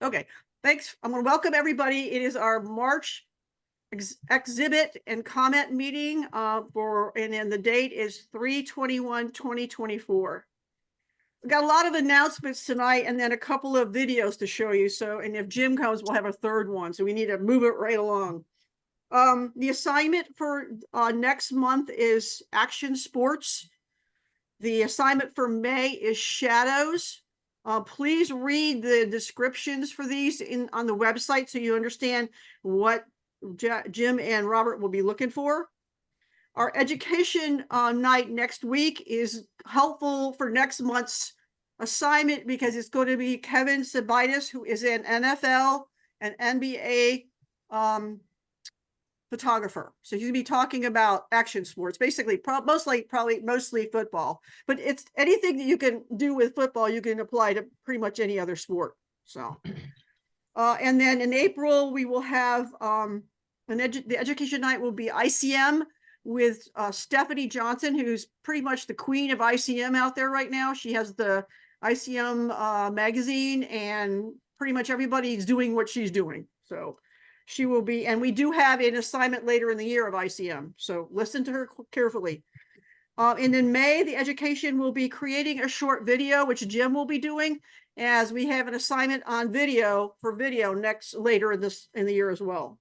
Okay, thanks. I'm going to welcome everybody. It is our March exhibit and comment meeting and then the date is 3/21/2024. We got a lot of announcements tonight and then a couple of videos to show you. So, and if Jim comes, we'll have a third one. So we need to move it right along. The assignment for next month is action sports. The assignment for May is shadows. Please read the descriptions for these on the website so you understand what Jim and Robert will be looking for. Our education night next week is helpful for next month's assignment because it's going to be Kevin Sabitis, who is an NFL and NBA photographer. So he's gonna be talking about action sports, basically, mostly football. But it's anything that you can do with football, you can apply to pretty much any other sport. So, and then in April we will have the education night will be ICM with Stephanie Johnson, who's pretty much the queen of ICM out there right now. She has the ICM magazine, and pretty much everybody's doing what she's doing. So she will be, and we do have an assignment later in the year of ICM. So listen to her carefully. And in May, the education will be creating a short video, which Jim will be doing, as we have an assignment on video later in the year as well.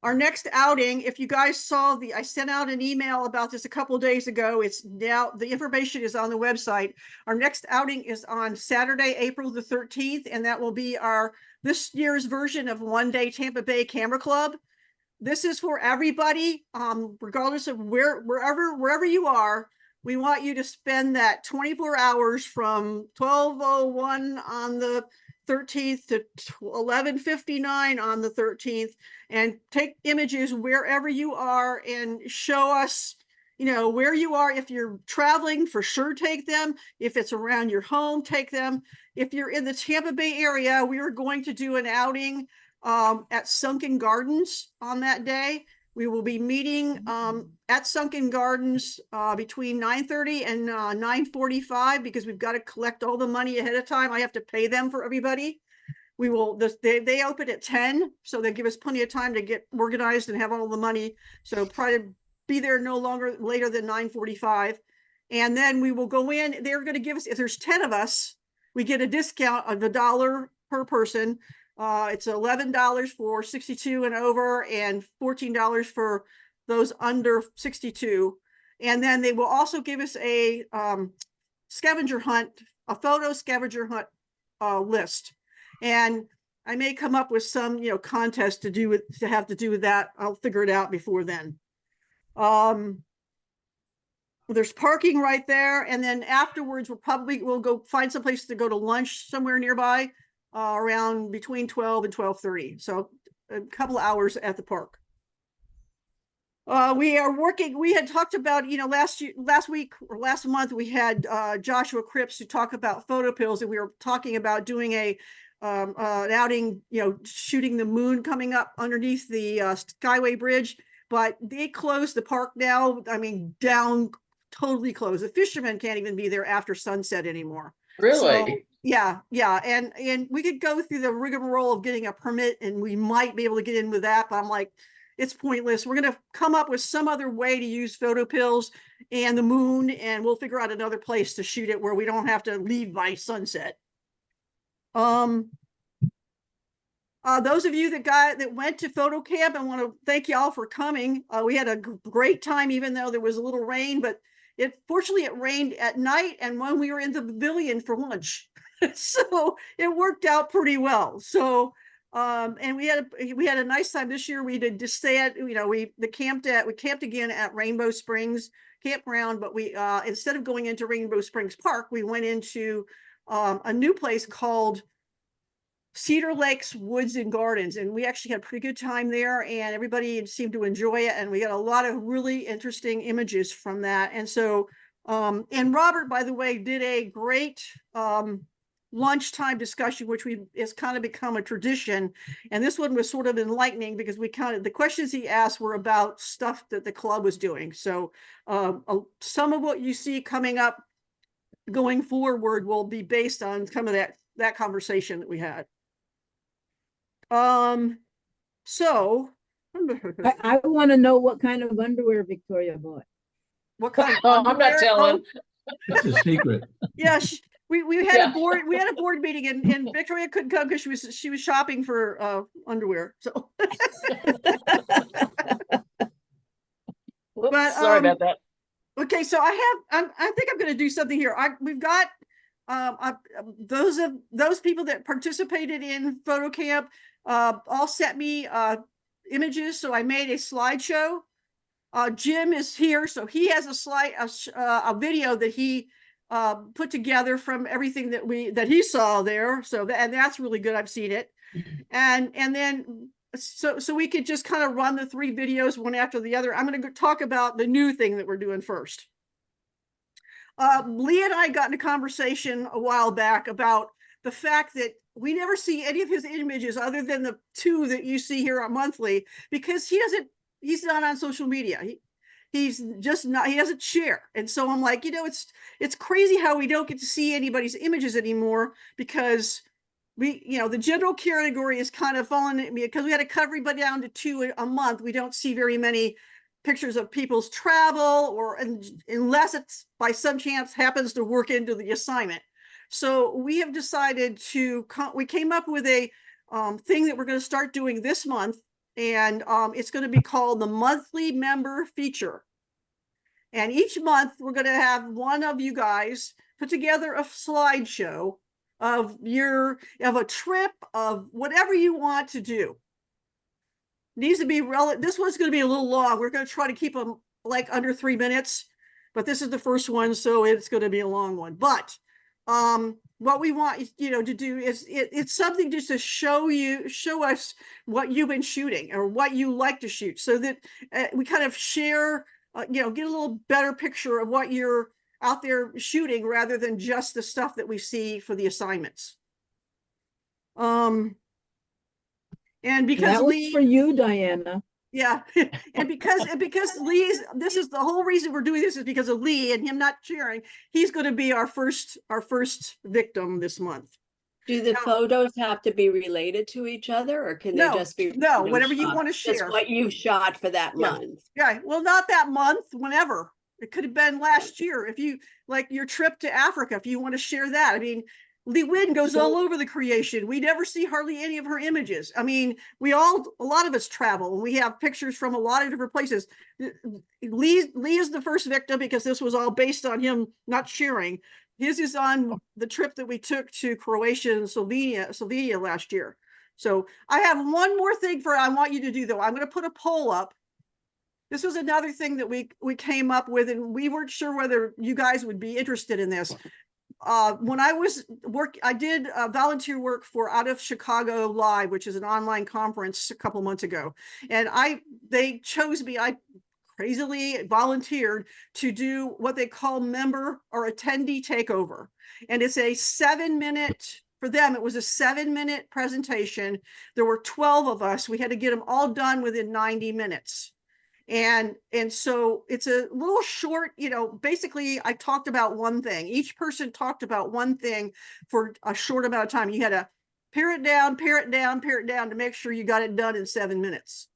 Our next outing, if you guys saw I sent out an email about this a couple of days ago. It's now, the information is on the website. Our next outing is on Saturday, April the 13th, and that will be this year's version of One Day Tampa Bay Camera Club. This is for everybody, regardless of wherever you are. We want you to spend that 24 hours from 12:01 on the 13th to 11:59 on the 13th and take images wherever you are and show us, where you are. If you're traveling, for sure take them. If it's around your home, take them. If you're in the Tampa Bay area, we are going to do an outing at Sunken Gardens on that day. We will be meeting at Sunken Gardens between 9:30 and 9:45 because we've got to collect all the money ahead of time. I have to pay them for everybody. They open at 10, so they give us plenty of time to get organized and have all the money. So try to be there later than 9:45. And then we will go in. They're going to give us, if there's 10 of us, we get a discount of $1 per person. It's $11 for 62 and over and $14 for those under 62. And then they will also give us a photo scavenger hunt list. And I may come up with some, contest to have to do with that. I'll figure it out before then. There's parking right there. And then afterwards, we'll go find some place to go to lunch somewhere nearby. Around between 12 and 12:30. So a couple hours at the park. We had talked about, last week or last month, we had Joshua Cripps to talk about photo pills, and we were talking about doing an outing, shooting the moon coming up underneath the Skyway Bridge, but they closed the park now. I mean, totally closed. The fishermen can't even be there after sunset anymore. Really? So, yeah. And we could go through the rigmarole of getting a permit and we might be able to get in with that, but I'm like, it's pointless. We're going to come up with some other way to use photo pills and the moon, and we'll figure out another place to shoot it where we don't have to leave by sunset. Those of you that went to photo camp, I want to thank you all for coming. We had a great time, even though there was a little rain, but fortunately it rained at night and when we were in the pavilion for lunch. So it worked out pretty well. So, and we had a nice time this year. We did just stay at, we camped again at Rainbow Springs Campground, but we, instead of going into Rainbow Springs Park, we went into a new place called Cedar Lakes Woods and Gardens, and we actually had a pretty good time there, and everybody seemed to enjoy it, and we got a lot of really interesting images from that. And so and Robert, by the way, did a great lunchtime discussion, which has kind of become a tradition, and this one was sort of enlightening because the questions he asked were about stuff that the club was doing. So some of what you see coming up going forward will be based on some of that conversation that we had. So I want to know what kind of underwear Victoria bought. what kind of Oh, I'm not underwear? telling. It's a secret. Yeah, we had Yeah. we had a board meeting and Victoria couldn't come because she was shopping for underwear. So Whoops, but sorry about that. okay, so I think I'm going to do something here. We've got those people that participated in photo camp all sent me images, so I made a slideshow. Jim is here, so he has a video that he put together from everything that he saw there. So and that's really good. I've seen it, and then so we could just kind of run the 3 videos one after the other. I'm going to talk about the new thing that we're doing first. Lee and I got in a conversation a while back about the fact that we never see any of his images other than the 2 that you see here on monthly, because he's not on social media. He's just not, he doesn't share. And so I'm like, it's crazy how we don't get to see anybody's images anymore, because the general category is kind of fallen, because we had to cut everybody down to 2 a month. We don't see very many pictures of people's travel, unless it's by some chance happens to work into the assignment. So we have decided we came up with a thing that we're going to start doing this month, and it's going to be called the monthly member feature. And each month we're going to have one of you guys put together a slideshow of a trip, of whatever you want to do. Needs to be this one's going to be a little long. We're going to try to keep them like under 3 minutes, but this is the first one, so it's going to be a long one. But what we want to do is it's something just to show us what you've been shooting or what you like to shoot, so that we kind of share, get a little better picture of what you're out there shooting, rather than just the stuff that we see for the assignments. And because that was for you, Diana. Yeah, and because this is the whole reason we're doing this, is because of Lee and him not sharing. He's going to be our first victim this month. Do the photos have to be related to each other, or can they just be whatever you want to share? Just what you shot for that month. Yeah, well, not that month, whenever. It could have been last year. If you like your trip to Africa, if you want to share that. I mean, Lee Wynn goes all over the creation. We never see hardly any of her images. I mean, a lot of us travel, and we have pictures from a lot of different places. Lee is the first victim, because this was all based on him not sharing. His is on the trip that we took to Croatia and Slovenia last year. So I have one more thing I want you to do, though. I'm going to put a poll up. This was another thing that we came up with, and we weren't sure whether you guys would be interested in this. When I did volunteer work for Out of Chicago Live, which is an online conference a couple months ago. And they chose me, I crazily volunteered to do what they call member or attendee takeover. And it's a 7-minute, for them, it was a 7-minute presentation. There were 12 of us. We had to get them all done within 90 minutes. And so it's a little short, basically I talked about one thing. Each person talked about one thing for a short amount of time. You had to pare it down to make sure you got it done in 7 minutes.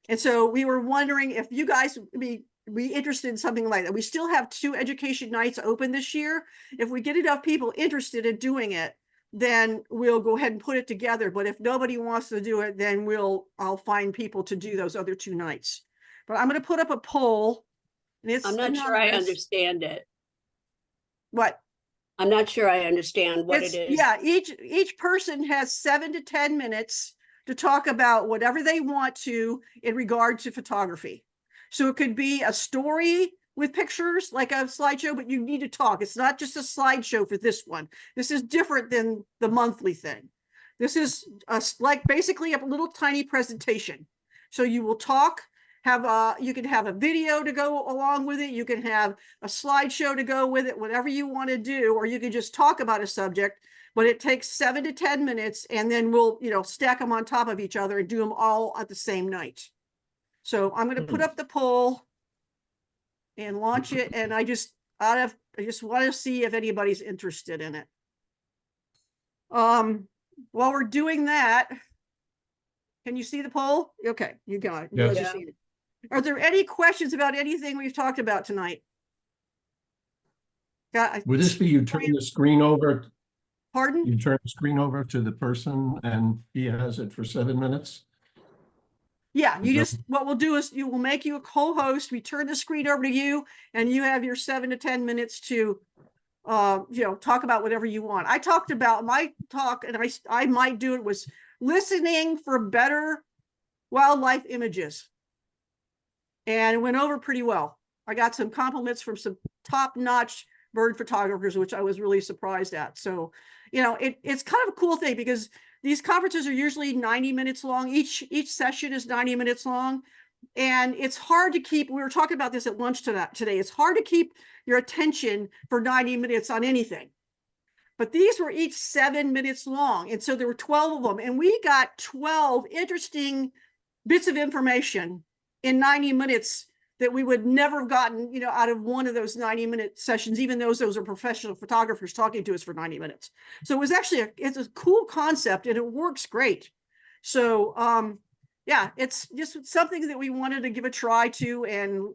And so we were wondering if you guys would be interested in something like that. We still have 2 education nights open this year. If we get enough people interested in doing it, then we'll go ahead and put it together. But if nobody wants to do it, then I'll find people to do those other 2 nights. But I'm going to put up a poll. And I'm not sure I understand it. What? I'm not sure I understand what it is. Yeah, each person has 7 to 10 minutes to talk about whatever they want to in regard to photography. So it could be a story with pictures, like a slideshow, but you need to talk. It's not just a slideshow for this one. This is different than the monthly thing. This is like basically a little tiny presentation. So you will talk. You can have a video to go along with it. You can have a slideshow to go with it, whatever you want to do, or you can just talk about a subject, but it takes 7 to 10 minutes, and then we'll, stack them on top of each other and do them all at the same night. So I'm going to put up the poll and launch it. And I just want to see if anybody's interested in it. While we're doing that, can you see the poll? Okay, you got it. You Yes. guys are seeing it. Are there any questions about anything we've talked about tonight? Would this be you turn the screen over, Pardon? you turn the screen over to the person and he has it for 7 minutes? Yeah, you Is just, what we'll do is we'll make you a co-host. We turn the screen over to you and you have your 7 to 10 minutes to, talk about whatever you want. I talked about my talk and I might do it was listening for better wildlife images. And it went over pretty well. I got some compliments from some top-notch bird photographers, which I was really surprised at. So, it's kind of a cool thing because these conferences are usually 90 minutes long. Each session is 90 minutes long. And it's hard to keep, we were talking about this at lunch today. It's hard to keep your attention for 90 minutes on anything. But these were each 7 minutes long. And so there were 12 of them. And we got 12 interesting bits of information in 90 minutes that we would never have gotten, out of one of those 90-minute sessions, even though those are professional photographers talking to us for 90 minutes. So it was actually it's a cool concept and it works great. So, yeah, it's just something that we wanted to give a try to and,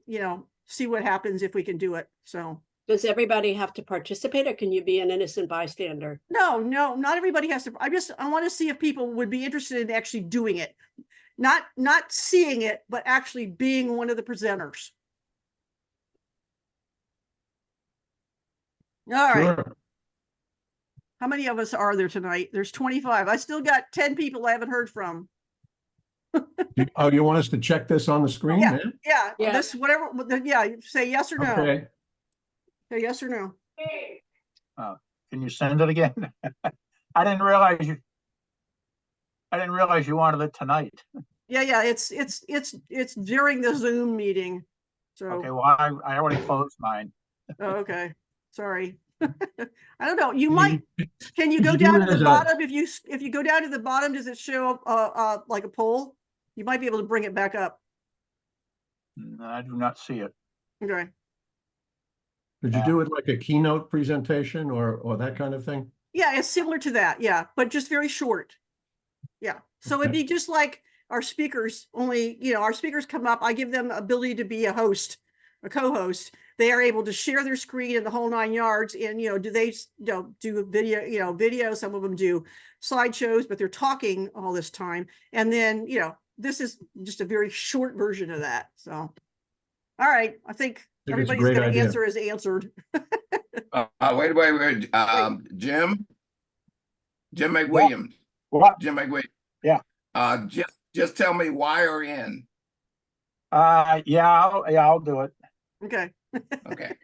see what happens if we can do it. So. Does everybody have to participate or can you be an innocent bystander? No, not everybody has to. I want to see if people would be interested in actually doing it. Not seeing it, but actually being one of the presenters. All right. Sure. How many of us are there tonight? There's 25. I still got 10 people I haven't heard from. Oh, you want us to check this on the screen? Yeah, man? yeah. This, whatever, yeah, say yes or no. Okay. Say yes or no. Can you send it again? I didn't realize you wanted it tonight. Yeah. It's during the Zoom meeting. So. Okay, well, I already closed mine. Oh, okay. Sorry. I don't know. You might. Can you go you down do to it the as bottom? If you go down to the bottom, does it show like a poll? You might be able to bring it back up. I do not see it. Okay. Did you do it like a keynote presentation or that kind of thing? Yeah, it's similar to that. Yeah, but just very short. Yeah. So it'd Okay. be just like our speakers, only, our speakers come up. I give them ability to be a host, a co-host. They are able to share their screen in the whole 9 yards. And, do they do video? Some of them do slideshows, but they're talking all this time. And then, this is just a very short version of that. So, all right. I think it's a everybody's great going to idea. answer is answered. Wait. Jim McWilliams. What? Jim McWilliams. Yeah. Just tell me Y or N. Yeah, I'll do it. Okay. Okay.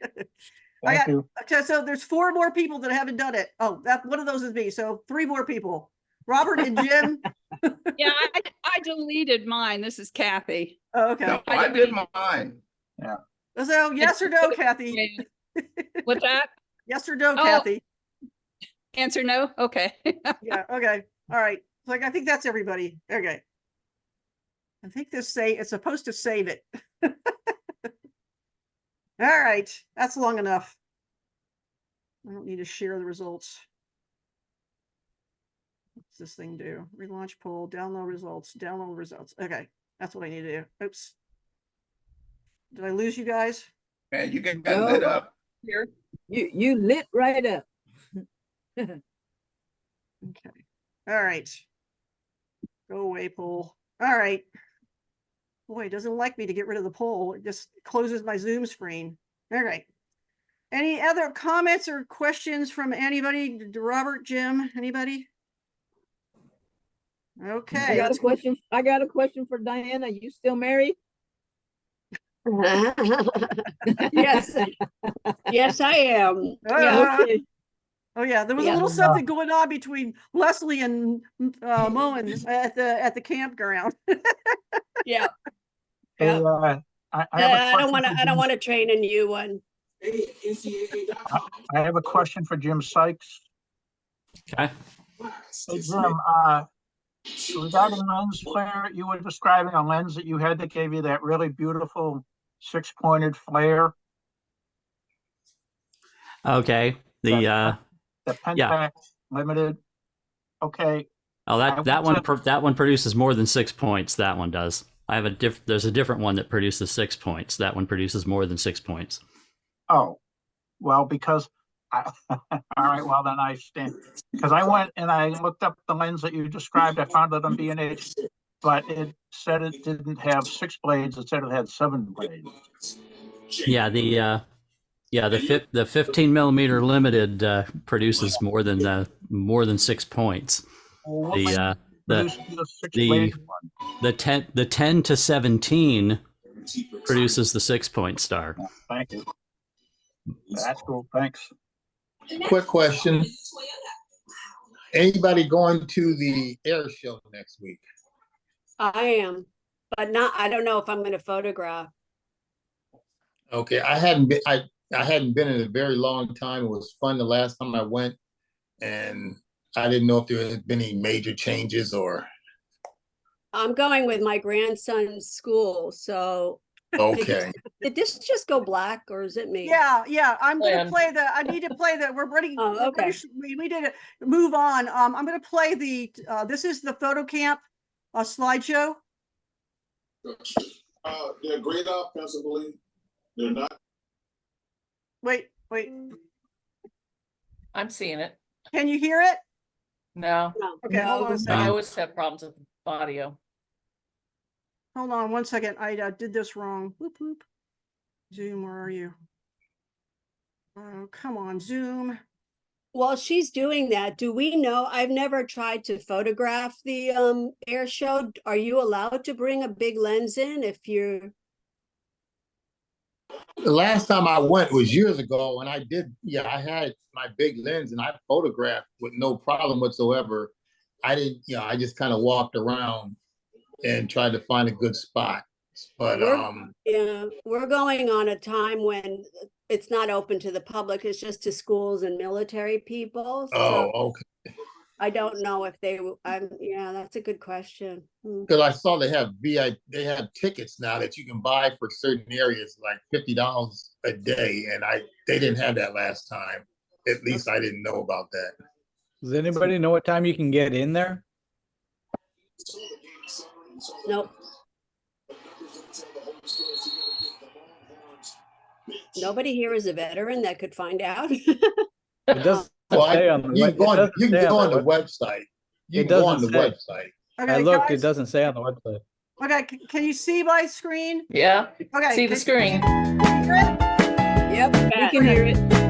Thank you. Okay, so there's 4 more people that haven't done it. Oh, that one of those is me. So 3 more people. Robert and Jim. Yeah, I deleted mine. This is Kathy. Oh, okay. No, I did mine. So yes or no, Kathy? What's that? Yes or no, Oh. Kathy? Answer no? Okay. Yeah, okay. All right. Like, I think that's everybody. Okay. I think it's supposed to save it. All right. That's long enough. I don't need to share the results. What's this thing do? Relaunch poll, download results. Okay. That's what I need to do. Oops. Did I lose you guys? And you get No. lit up. Here. You lit right up. Okay. All right. Go away, poll. All right. Boy, it doesn't like me to get rid of the poll. It just closes my Zoom screen. All right. Any other comments or questions from anybody? Robert, Jim, anybody? Okay. I got a question. I got a question for Diana. You still married? Yes. Yes, I am. Yeah. Okay. Oh yeah, there was a Yeah. little something going on between Leslie and Moen at the campground. Yeah. Hey, I have a I don't question want to. for I don't Jim- want to train a new one. I have a question for Jim Sykes. Okay. Hey, Jim, regarding lens flare, you were describing a lens that you had that gave you that really beautiful 6-pointed flare. Okay. The The Pentax Limited. Okay, Oh, I that went to- that one produces more than 6 points. That one does. I have there's a different one that produces 6 points. That one produces more than 6 points. oh, well, because all right, well, then I stand, because I went and I looked up the lens that you described. I found it on B&H, but it said it didn't have 6 blades. It said it had 7 blades. Yeah, the 15 millimeter limited produces more than 6 points. Well, what The lens produces the 6 the blade one? the 10 to 17 produces the 6 point star. Thank you. That's cool. Thanks. Quick question. Anybody going to the air show next week? I am, but not, I don't know if I'm going to photograph. Okay, I hadn't been in a very long time. It was fun the last time I went, and I didn't know if there had been any major changes or. I'm going with my grandson's school, so Okay. did this just go black or is it me? Yeah, I'm gonna Plan. play I need to play we're ready. Oh, okay. We need to move on. I'm gonna play this is the photo camp slideshow. They're grayed out offensively. They're not. Wait. I'm seeing it. Can you hear it? No, No. Okay, hold on a I second. always have problems with audio. Hold on 1 second. I did this wrong. Whoop whoop. Zoom, where are you? Oh, come on, Zoom. While she's doing that, do we know, I've never tried to photograph the air show. Are you allowed to bring a big lens in if you're, The last time I went was years ago, and I had my big lens and I photographed with no problem whatsoever. I just kind of walked around and tried to find a good spot. But yeah, we're going on a time when it's not open to the public, it's just to schools and military people. So okay. I don't know if yeah, that's a good question. Because I saw they have tickets now that you can buy for certain areas, like $50 a day, and they didn't have that last time. At least I didn't know about that. Does anybody know what time you can get in there? Nope. Nobody here is a veteran that could find out. It doesn't Well, say on the you can go on the web- website. You It can go on the doesn't website. Okay, I looked, guys. it doesn't say on the website. Okay, can you see my screen? Yeah, Okay. see the screen. Can you hear it? Yep, we can hear it.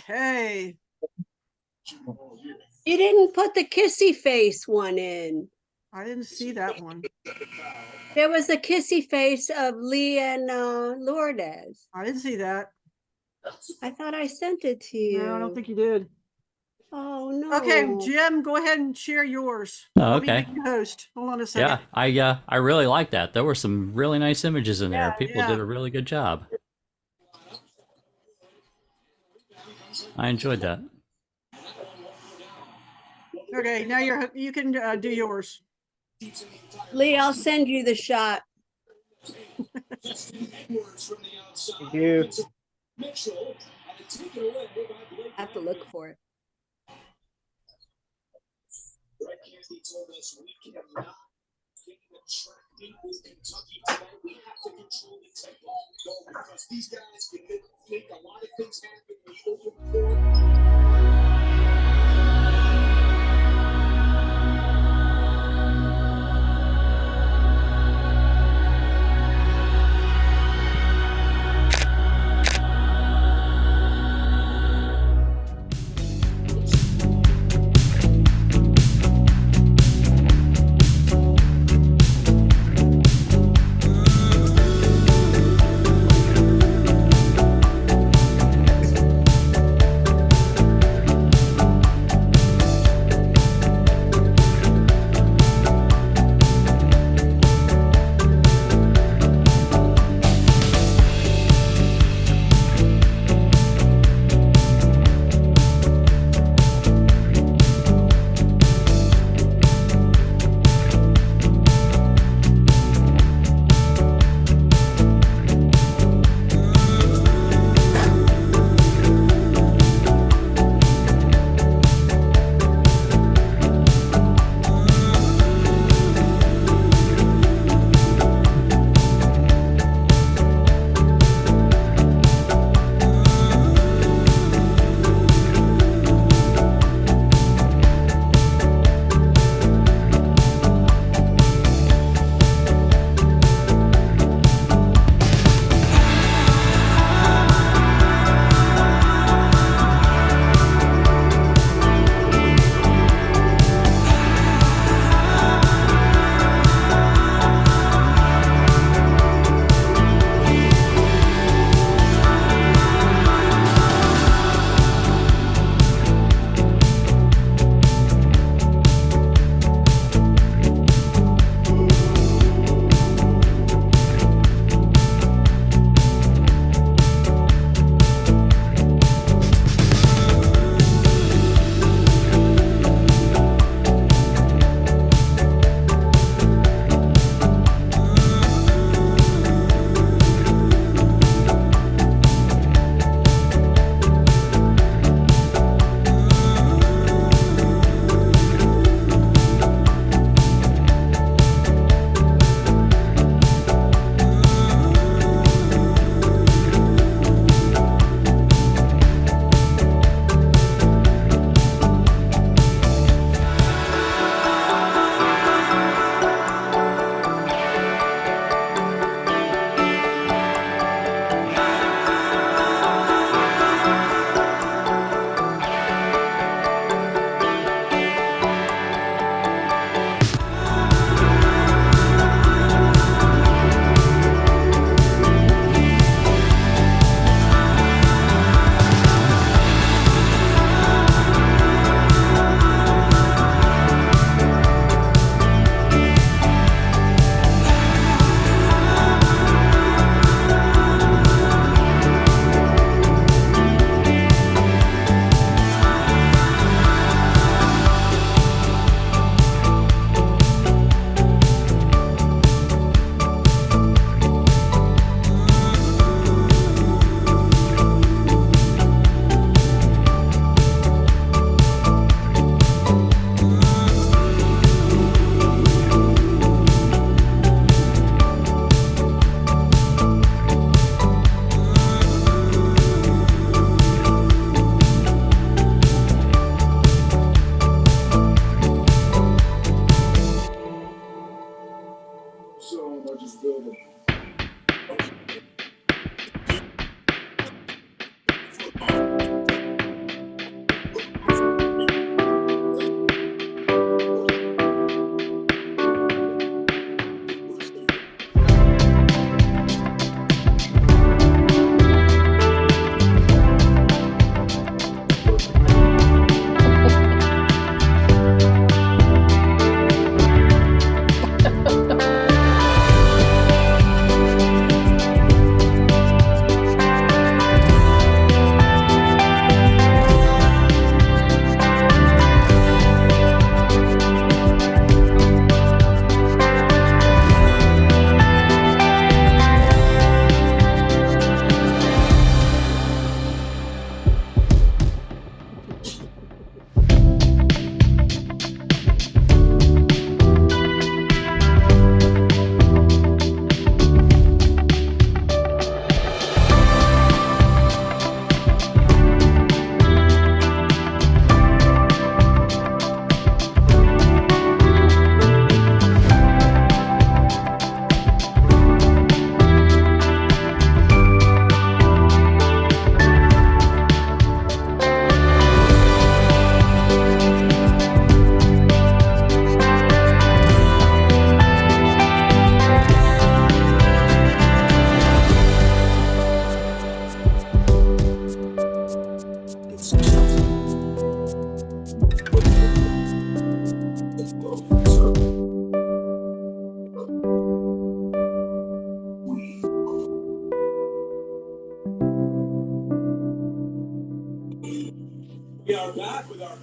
Okay. You didn't put the kissy face one in. I didn't see that one. There was a kissy face of Lee and Lourdes. I didn't see that. I thought I sent it to you. No, I don't think you did. Oh, no. Okay, Jim, go ahead and share yours. Oh, Let me okay. make you host. Hold on a second. Yeah, I really like that. There were some really nice images in there. Yeah, People yeah. did a really good job. I enjoyed that. Okay, now you can do yours. Lee, I'll send you the shot. You. I have to look for it.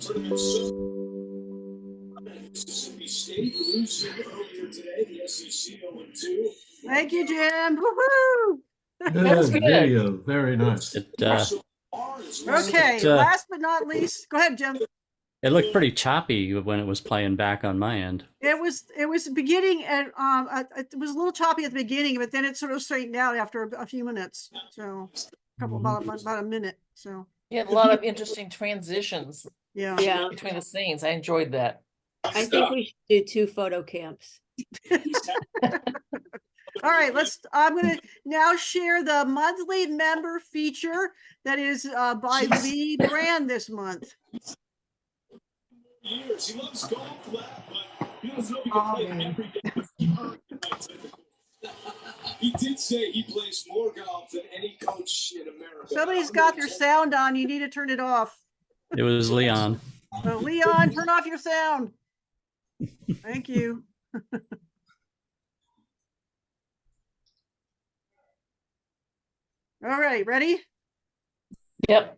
tournament so Mississippi State losing earlier today, the SEC 0-2. Thank you, Jim. Woo-hoo! Good good. video, very nice. It Okay, It, uh, last but not least, go ahead, Jim. it looked pretty choppy when it was playing back on my end. It was beginning and it was a little choppy at the beginning, but then it sort of straightened out after a few minutes. So about a minute. So You had a lot of interesting transitions yeah. Yeah, between the scenes. I enjoyed that. I think we should do 2 photo camps. All right, I'm gonna now share the monthly member feature that is by Lee Brand this month. He loves golf, but he doesn't know he can play every day. He did say he plays more golf than any coach in America. Somebody's got their sound on. You need to turn it off. It was Leon. So Leon, turn off your sound. Thank you. All right, ready? Yep.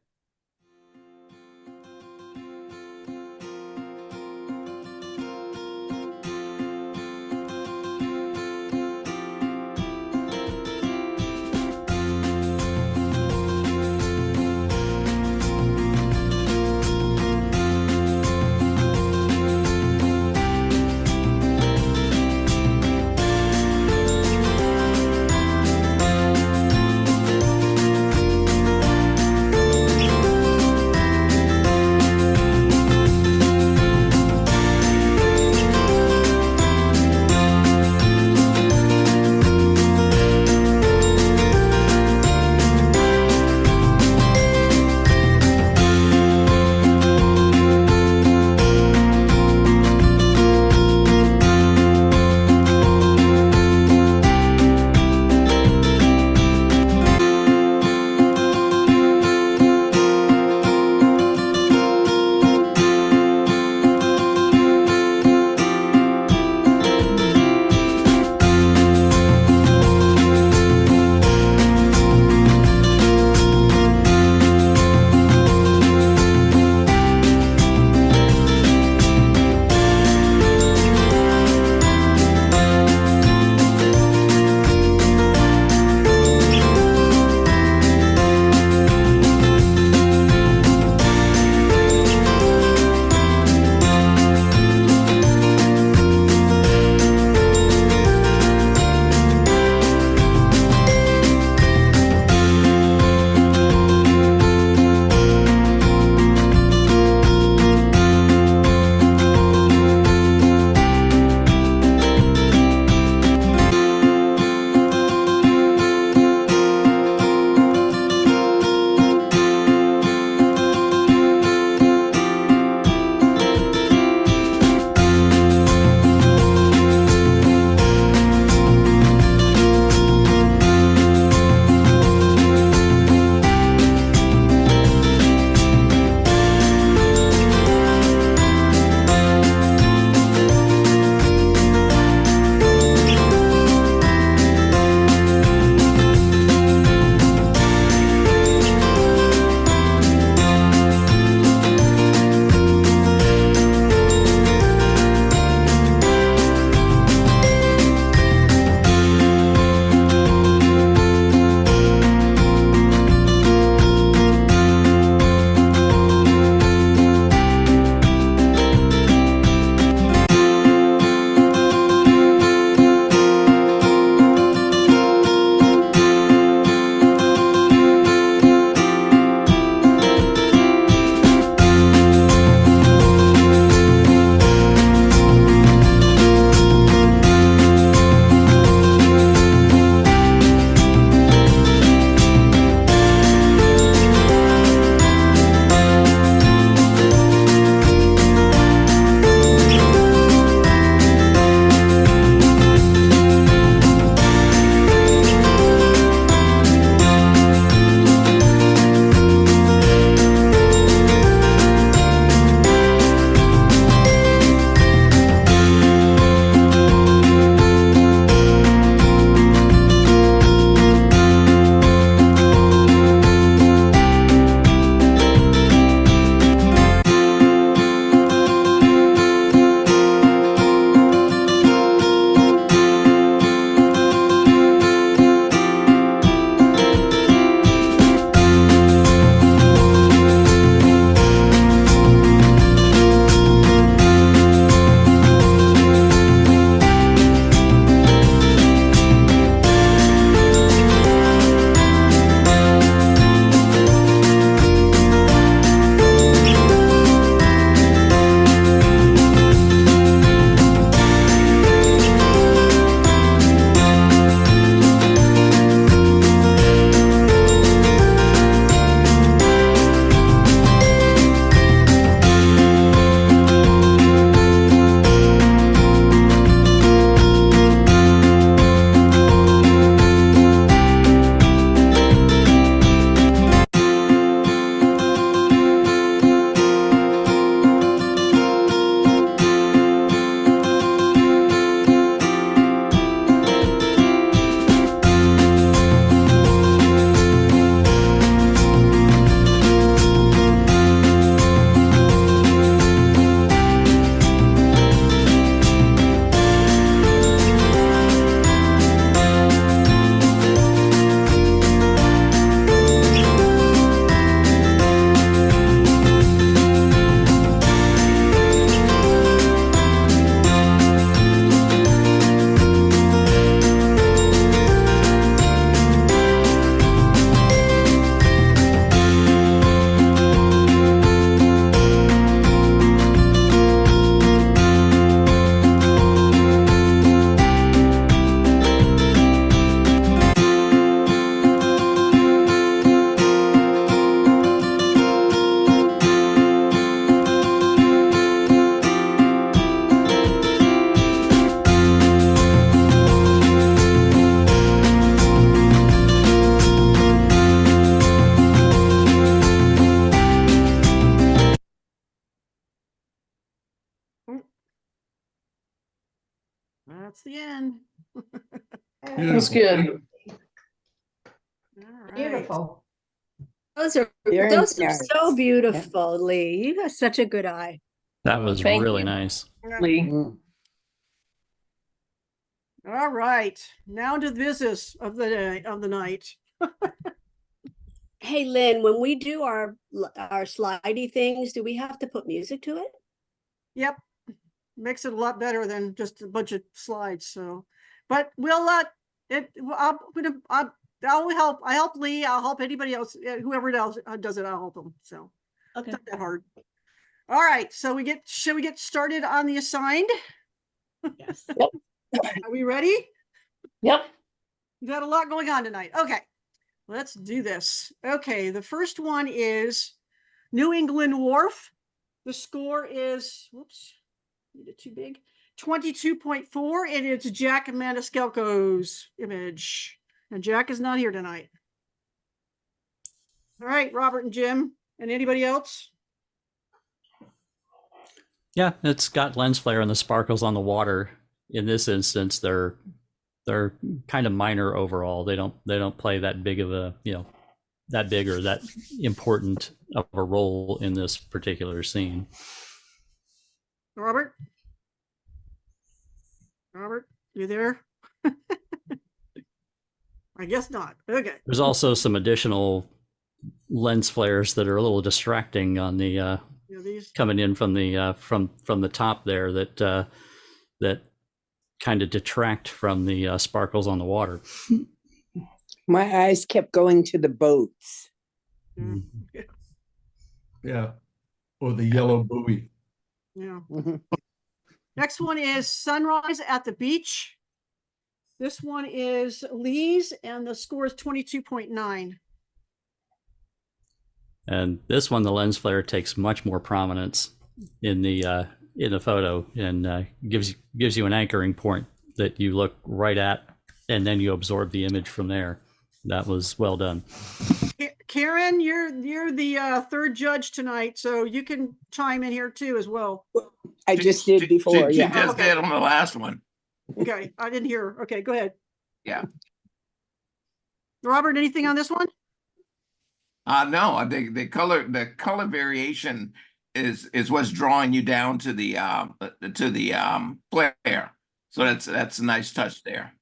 the end. That's good. All right. Beautiful. Those are Very those are nice. so beautiful, Lee. You have such a good eye. That was Thank really you. nice. Lee. Mm. All right, now to the business of the day, of the night. Hey, Lynn, when we do our slidey things, do we have to put music to it? Yep, makes it a lot better than just a bunch of slides. So, but we'll I'll help. I help Lee. I'll help anybody else, whoever else does it. I'll help them. So Okay. it's not that hard. All right, so should we get started on the assigned? Yes. Yep. Are we ready? Yep. We've got a lot going on tonight. Okay, let's do this. Okay, the first one is New England Wharf. The score is, whoops, made it too big, 22.4, and it's Jack Maniscalco's image. And Jack is not here tonight. All right, Robert and Jim, and anybody else? Yeah, it's got lens flare and the sparkles on the water. In this instance, they're kind of minor overall. They don't play that big of a, that big or that important of a role in this particular scene. Robert, you there? I guess not. Okay. There's also some additional lens flares that are a little distracting on the These. coming in from the from the top there that that kind of detract from the sparkles on the water. My eyes kept going to the boats. Yeah, or the yellow buoy. Yeah. Mhm. Next one is Sunrise at the Beach. This one is Lee's, and the score is 22.9. And this one, the lens flare takes much more prominence in the photo, and gives you an anchoring point that you look right at, and then you absorb the image from there. That was well done. Karen, you're the third judge tonight, so you can chime in here too as well. I just did before, She yeah. just Okay. did on the last one. Okay, I didn't hear. Okay, go ahead. Yeah. Robert, anything on this one? No, I think the color variation is what's drawing you down to the flare. So that's a nice touch there.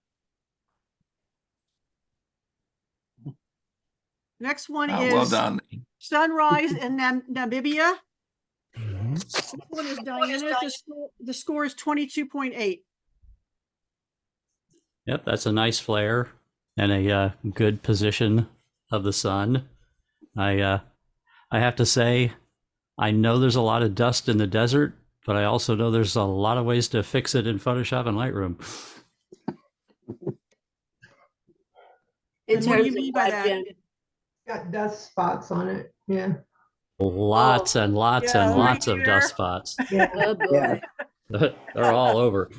Next one Well is done. Sunrise in Namibia. This one is Diana's. The score is 22.8. Yep, that's a nice flare and a good position of the sun. I have to say, I know there's a lot of dust in the desert, but I also know there's a lot of ways to fix it in Photoshop and Lightroom. And what do you mean by that? Jim? Got dust spots on it. Yeah. Lots and lots yeah, and right lots of here. dust spots. Oh boy. They're all over.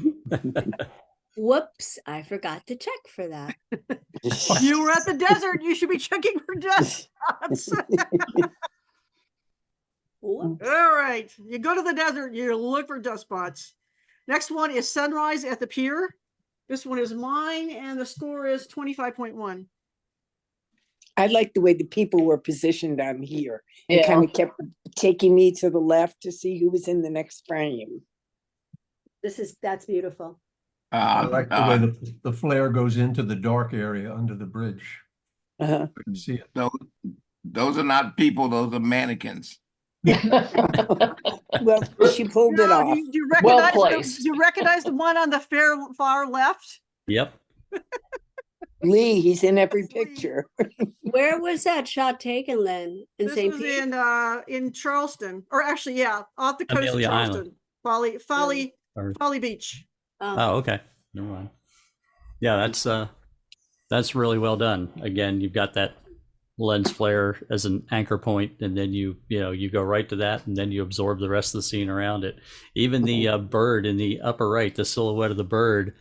Whoops, I forgot to check for that. You were at the desert. You should be checking for dust spots. Whoops. All right. You go to the desert, you look for dust spots. Next one is Sunrise at the Pier. This one is mine, and the score is 25.1. I like the way the people were positioned on here. It Yeah. kind of kept taking me to the left to see who was in the next frame. That's beautiful. I like the way the flare goes into the dark area under the bridge. Uh-huh. You can see it. Those are not people, those are mannequins. Well, she pulled it No, off. do you Well recognize placed. do you recognize the one on the far left? Yep. Lee, he's in every Lee. picture. Where was that shot taken, Lynn? In This St. was Pete? in Charleston, or actually, yeah, off the coast Amelia of Island. Charleston, Or- Folly Beach. Oh, okay. Never mind. Yeah, that's really well done. Again, you've got that lens flare as an anchor point, and then you go right to that, and then you absorb the rest of the scene around it. Even the bird in the upper right, the silhouette of the bird,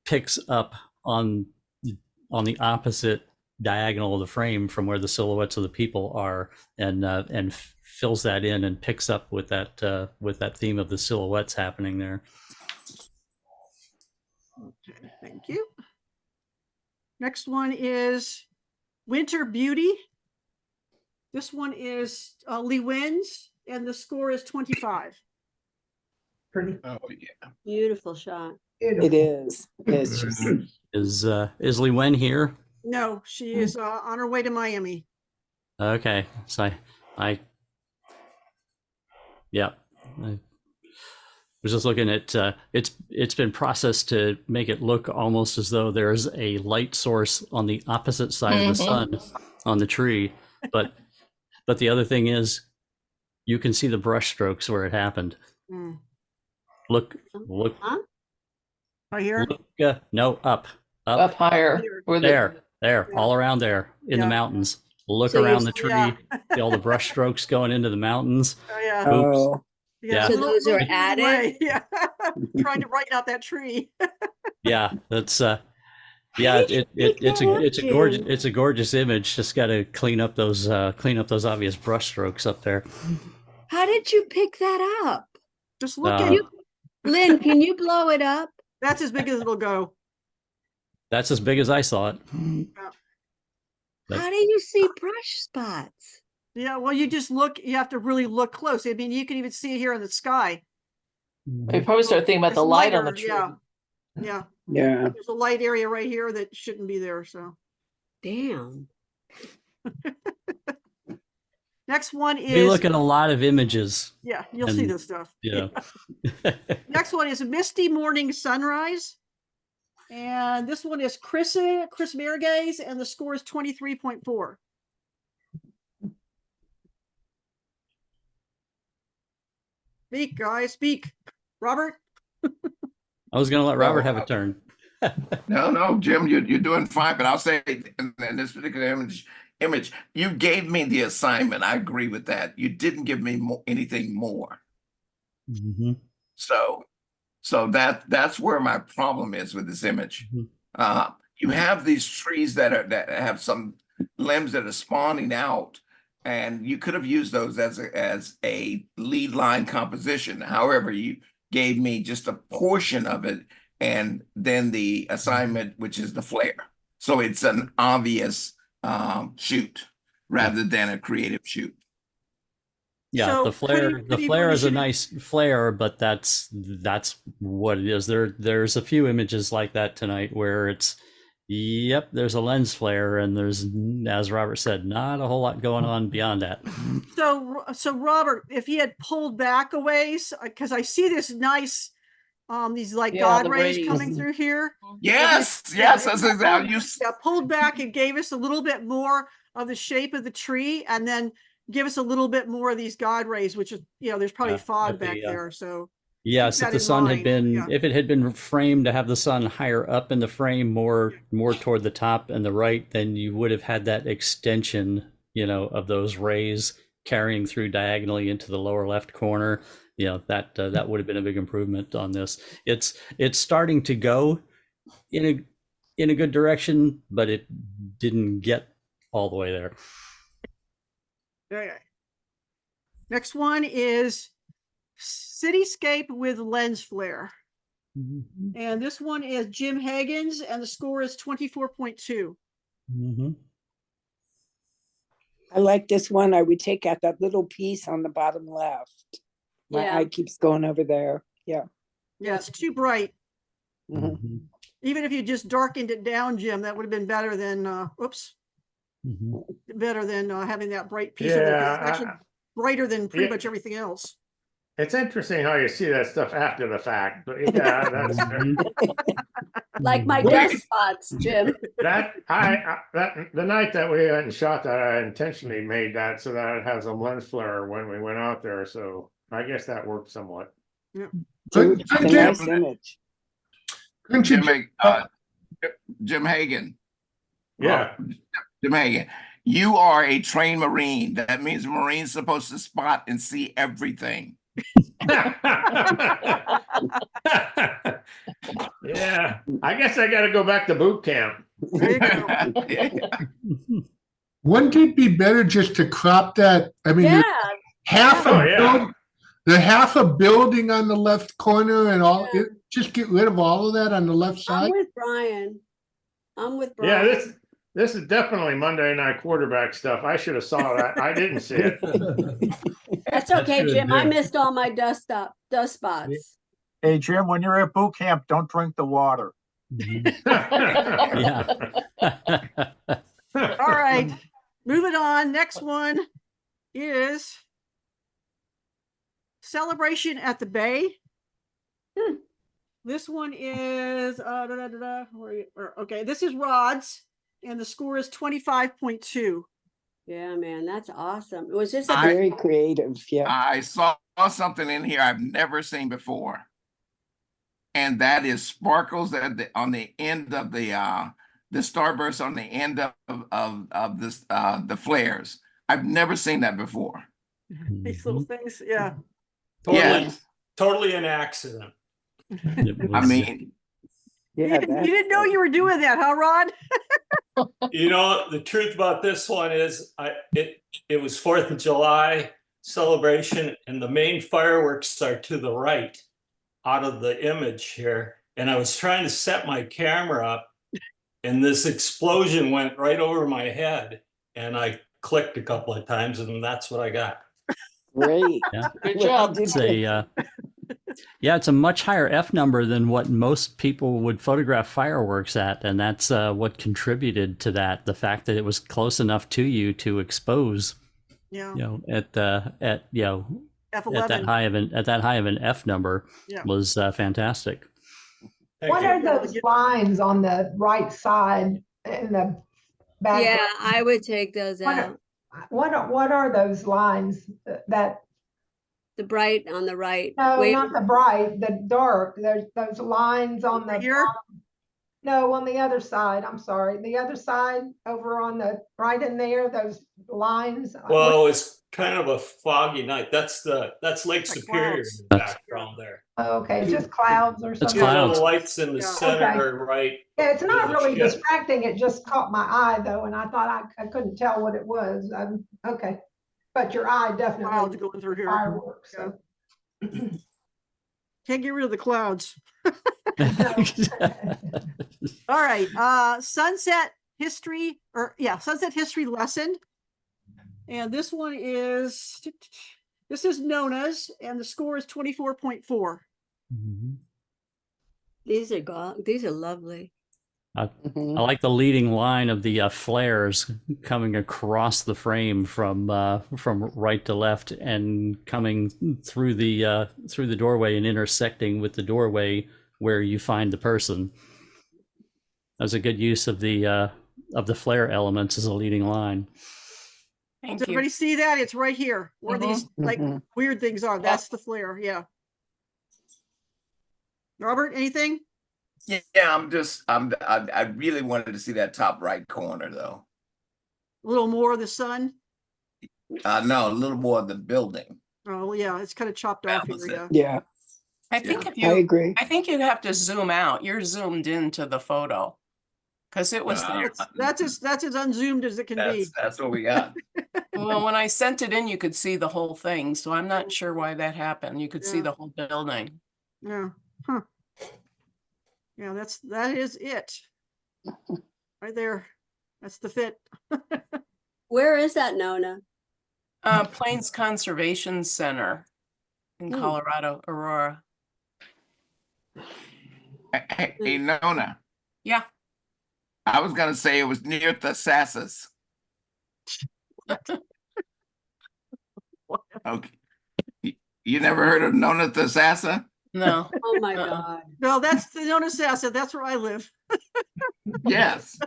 picks up on the opposite diagonal of the frame from where the silhouettes of the people are, and fills that in and picks up with that theme of the silhouettes happening there. Okay, thank you. Next one is Winter Beauty. This one is Lee Wins, and the score is 25. Pretty Oh, yeah. Beautiful shot. It is. It's Very just, nice. Is Lee Wen here? No, she is on her way to Miami. Okay, so yeah, I was just looking at it's been processed to make it look almost as though there's a light source on the opposite side of the sun on the tree, but the other thing is you can see the brush strokes where it happened. Mm. Look, Huh? Right here. look, no, up, Up higher. Here. Where the- there, Yeah. all around there in the Yeah. mountains. Look So you're around the tree, Yeah. see all the brush strokes going into the mountains. Oh, yeah. oh, Yeah. So a little- those are little bit added? away. Yeah. Trying to brighten out that tree. Yeah, that's How did you pick that up, it's a gorgeous image. Just got to clean up those obvious brush strokes up there. How did you pick that up? Just look Uh, at it. Lynn, can you blow it up? That's as big as it'll go. That's as big as I saw it. But- How do you see brush spots? Yeah, well, you just look, you have to really look close. I mean, you can even see it here in the sky. We probably start thinking about It's the light on the lighter, tree. Yeah. Yeah. yeah. There's a light area right here that shouldn't be there. So Damn. next one We is, look at a lot of images. yeah, you'll see and- this stuff. You know. Next one is Misty Morning Sunrise. And this one is Chris Merguez, and the score is 23.4. Speak, guys, speak. Robert? I was going to let Robert have a turn. No, Jim, you're doing fine. But I'll say in this particular image, you gave me the assignment. I agree with that. You didn't give me anything more. Mhm. So that's where my problem is with this image. Mhm. You have these trees that have some limbs that are spawning out, and you could have used those as a lead line composition. However, you gave me just a portion of it, and then the assignment, which is the flare. So it's an obvious shoot rather than a creative shoot. Yeah, So the flare could he is a should- nice flare, but that's what it is. There's a few images like that tonight where it's yep, there's a lens flare, and there's, as Robert said, not a whole lot going on beyond that. So Robert, if he had pulled back a ways, because I see this nice, these like Yeah, God the rays rays. coming through here. Yes, Yeah, yes, that's exactly. Yeah, pulled back and gave us a little bit more of the shape of the tree, and then give us a little bit more of these God rays, which is, there's probably Yeah, fog at the, back there. So Yes, keep if that the in sun had mind, been, yeah. if it had been framed to have the sun higher up in the frame, more toward the top and the right, then you would have had that extension, of those rays carrying through diagonally into the lower left corner. That would have been a big improvement on this. It's starting to go in a good direction, but it didn't get all the way there. Okay. Next one is Cityscape with Lens Flare. And this one is Jim Hagen's, and the score is 24.2. Mm-hmm. I like this one. I would take out that little piece on the bottom left. My Yeah. eye keeps going over there. Yeah. Yeah, it's too bright. Mhm. Mm-hmm. Even if you just darkened it down, Jim, that would have been better than, better than having that bright piece of it. 'Cause Yeah, it's actually brighter than pretty yeah. much everything else. It's interesting how you see that stuff after the fact, but yeah, that's Like my Wait. dust spots, Jim. that the night that we went and shot that, I intentionally made that so that it has a lens flare when we went out there. So I guess that worked somewhat. It's a nice image. Jim, Jim Hagen. Yeah. Jim Hagen, you are a trained Marine. That means a Marine's supposed to spot and see everything. Yeah, I guess I got to go back to boot camp. There you go. Wouldn't it be better just to crop that? I mean, Yeah. half Oh, a yeah. the half a building on the left corner and all. just get rid of all of that on the left I'm side? with Brian. I'm with Yeah, Brian. this is definitely Monday night quarterback stuff. I should have saw that. I didn't see it. That's That's okay, good, Jim. I Jim. missed all my dust spots. Hey, Jim, when you're at boot camp, don't drink the water. Yeah. All right, moving on. Next one is Celebration at the Bay. This one is okay. This is Rod's, and the score is 25.2. Yeah, man, that's awesome. Was this I- Very creative, yeah. I saw something in here I've never seen before. And that is sparkles on the end of the starburst on the end of this the flares. I've never seen that before. These little things, yeah. Yes. Totally an accident. I mean, You Yeah, didn't know you were doing that, huh, Rod? You know, the truth about this one is it was 4th of July celebration, and the main fireworks are to the right out of the image here. And I was trying to set my camera up, and this explosion went right over my head, and I clicked a couple of times, and that's what I got. great. Yeah. Good Well, job. did It's you- a it's a much higher F number than what most people would photograph fireworks at, and that's what contributed to that. The fact that it was close enough to you to expose, Yeah. at that F11. high of an F number Yeah. was fantastic. Thank What you. are those lines on the right side in the background? Yeah, I would take those What out. what are those lines that, The bright on the right. no, Wait, not the bright, the dark, there's those lines on the. Here? No, on the other side, I'm sorry, the other side over on the, right in there, those lines. Well, it's kind of a foggy night. That's Lake Superior in clouds. the background there. Okay, just clouds or It's something. Two clouds. little lights in the Yeah. center, right? Yeah, it's not There's a really ship. distracting, it just caught my eye though, and I thought I couldn't tell what it was, okay. But your eye Clouds definitely, going through here. fireworks, so. Can't get rid of the clouds. All right, sunset history lesson. And this one is, this is Nona's, and the score is 24.4. these are lovely. I Mhm. like the leading line of the flares coming across the frame from right to left and coming through the doorway and intersecting with the doorway where you find the person. That was a good use of the flare elements as a leading line. Thank Does you. everybody see that? It's right here where these like Mhm. weird things are. That's the flare. Yeah. Robert, anything? yeah, I really wanted to see that top right corner though. A little more of the sun. No, a little more of the building. Oh, yeah, it's kind of chopped That off here. was it. Yeah. Yeah, I think if I you, agree. I think you have to zoom out. You're zoomed into the photo. Because it was there. That's as unzoomed as it can be. That's what we got. Well, when I sent it in, you could see the whole thing. So I'm not sure why that happened. You could see Yeah. the whole building. Yeah. Huh. Yeah, that is it. Right there. That's the fit. Where is that, Nona? Plains Conservation Center in Colorado, Aurora. Hey, Nona, Yeah. I was gonna say it was near Thessassus. Okay. You never heard of Nona Thessassa? No. Oh my God. No, that's the Nona Sassa. That's where I live. Yes.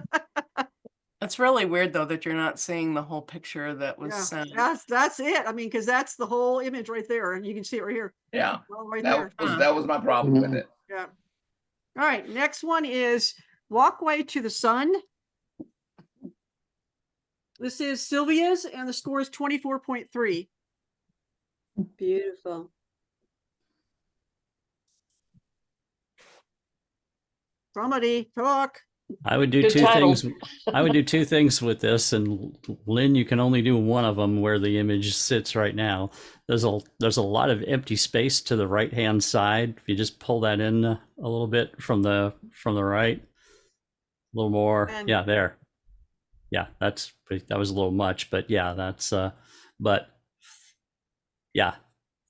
It's really weird though that you're not seeing the whole picture that was Yeah, sent. that's it. I mean, because that's the whole image right there, and you can see it right here. Yeah. Well, right there. That was my problem with it. Yeah. All right. Next one is Walkway to the Sun. This is Sylvia's, and the score is 24.3. Beautiful. Somebody talk. I would do Good two title. things. I would do two things with this, and Lynn, you can only do one of them where the image sits right now. There's a lot of empty space to the right hand side. If you just pull that in a little bit from the right, a little more. And- Yeah, there. Yeah, that was a little much, but yeah, that's but yeah,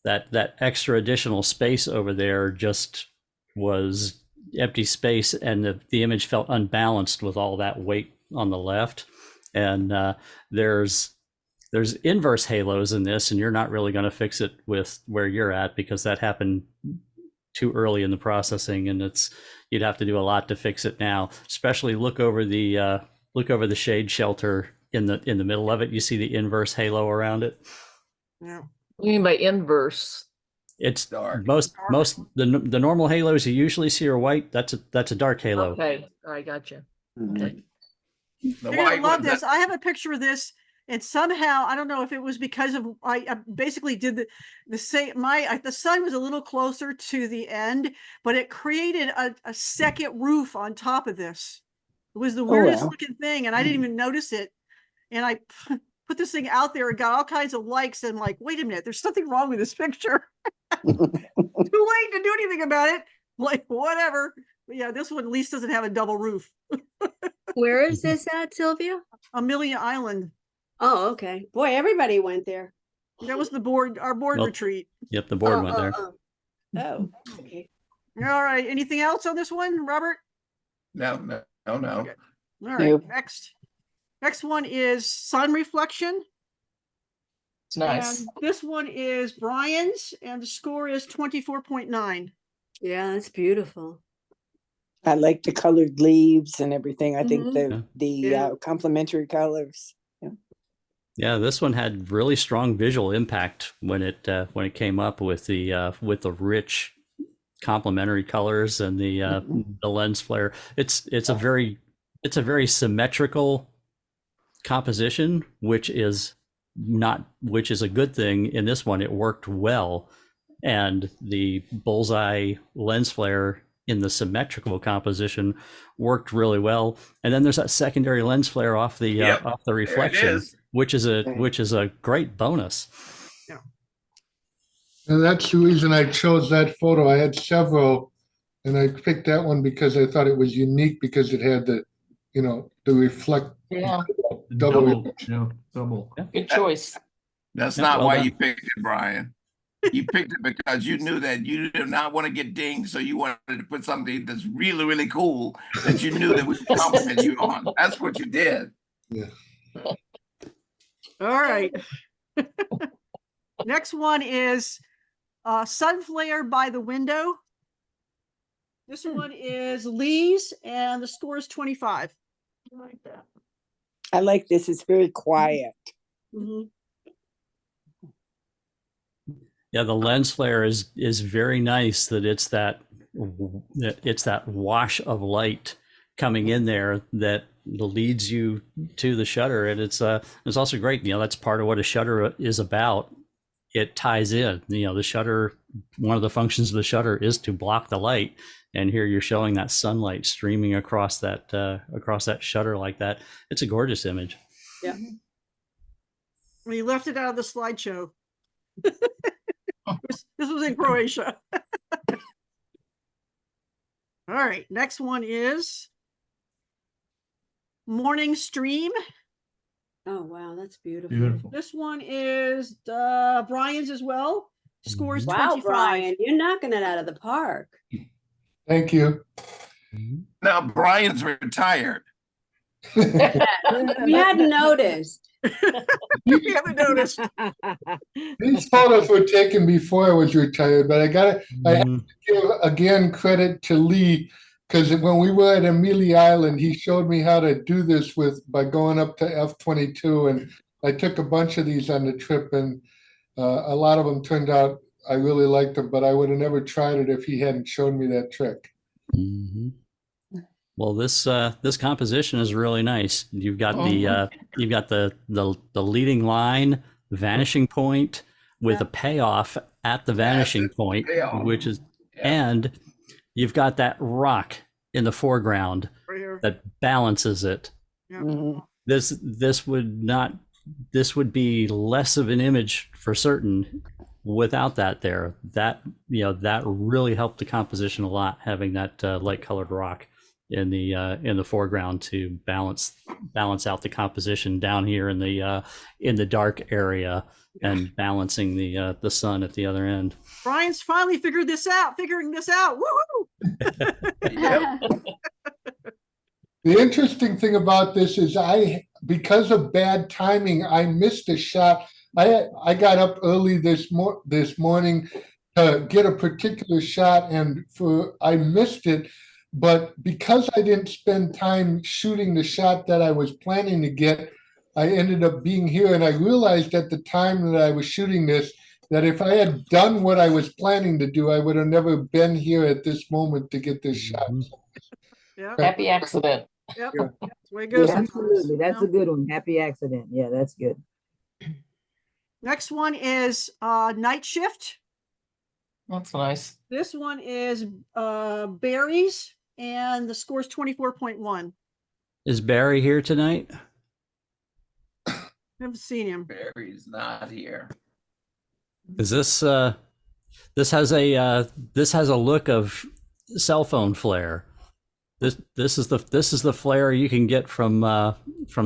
that extra additional space over there just was empty space, and the image felt unbalanced with all that weight on the left. And there's inverse halos in this, and you're not really going to fix it with where you're at because that happened too early in the processing, and you'd have to do a lot to fix it now. Especially look over the shade shelter in the middle of it. You see the inverse halo around it. Yeah. What do you mean by inverse? It's Dark. the normal halos you usually see are white. That's a dark halo. Okay, I got you. Okay. The You're gonna white love one, this. I have a picture of this, and somehow I don't know if it was because of I basically did the same. The sun was a little closer to the end, but it created a second roof on top of this. It was the weirdest wow. looking thing, and I didn't even notice it. And I put this thing out there and got all kinds of likes. And I'm like, wait a minute, there's something wrong with this picture. Too late to do anything about it. Like whatever. But yeah, this one at least doesn't have a double roof. Where is this at, Sylvia? Amelia Island. Oh, okay. Boy, everybody went there. That was our board Well, retreat. Yep, the board went there. Oh, okay. All right. Anything else on this one, Robert? no. Okay. All right. Nope. Next one is sun reflection. It's nice. And this one is Brian's, and the score is 24.9. Yeah, that's beautiful. I like the colored leaves and everything. I think Mhm. the Yeah. complementary colors. Yeah, this one had really strong visual impact when it came up with the rich complementary colors and the lens flare. It's a very symmetrical composition, which is a good thing. In this one, it worked well, and the bullseye lens flare in the symmetrical composition worked really well. And then there's that secondary lens flare off the Yep, reflection, is. which is a great bonus. And that's the reason I chose that photo. I had several, and I picked that one because I thought it was unique because it had the reflect Yeah, double. Double. good choice. That's Yeah, not well why done. you picked it, Brian. You picked it because you knew that you did not want to get dinged, so you wanted to put something that's really, really cool that you knew that we could compliment you on. That's what you did. All right. Next one is sun flare by the window. This one is Lee's, and the score is 25. I like that. I like this. It's very quiet. Mhm. Yeah, the lens flare is very nice. That it's that wash of light coming in there that leads you to the shutter, and it's also great. That's part of what a shutter is about. It ties in. The shutter. One of the functions of the shutter is to block the light, and here you're showing that sunlight streaming across that shutter like that. It's a gorgeous image. Yeah. We left it out of the slideshow. This was in Croatia. All right, next one is Morning Stream. Oh, wow, that's beautiful. Beautiful. This one is Brian's as well. Score is Wow, 25. Brian, you're knocking it out of the park. Thank you. Now Brian's retired. We hadn't noticed. You haven't noticed. These photos were taken before I was retired, but I have to give again credit to Lee, because when we were at Amelia Island, he showed me how to do this by going up to F-22, and I took a bunch of these on the trip, and a lot of them turned out I really liked them, but I would have never tried it if he hadn't shown me that trick. Mm-hmm. Well, this composition is really nice. You've got the leading line, vanishing point with a payoff at the vanishing point, payoff. which is, and you've got that rock in the foreground, Right here. that balances it. Yeah. Mhm. This would be less of an image for certain without that there. That, you know, that really helped the composition a lot, having that light colored rock in the foreground to balance out the composition down here in the dark area, and balancing the sun at the other end. Brian's finally figuring this out. Woohoo! The interesting thing about this is because of bad timing, I missed a shot. I got up early this morning to get a particular shot, and I missed it. But because I didn't spend time shooting the shot that I was planning to get, I ended up being here, and I realized at the time that I was shooting this that if I had done what I was planning to do, I would have never been here at this moment to get this shot. Yeah. Happy accident. Yep. Yeah. That's the way it goes. Yeah, sometimes. absolutely. That's Yeah. a good one. Happy accident. Yeah, that's good. Next one is Night Shift. That's nice. This one is Berries, and the score is 24.1. Is Barry here tonight? Haven't seen him. Barry's not here. Is this this has a look of cell phone flare. This is the flare you can get from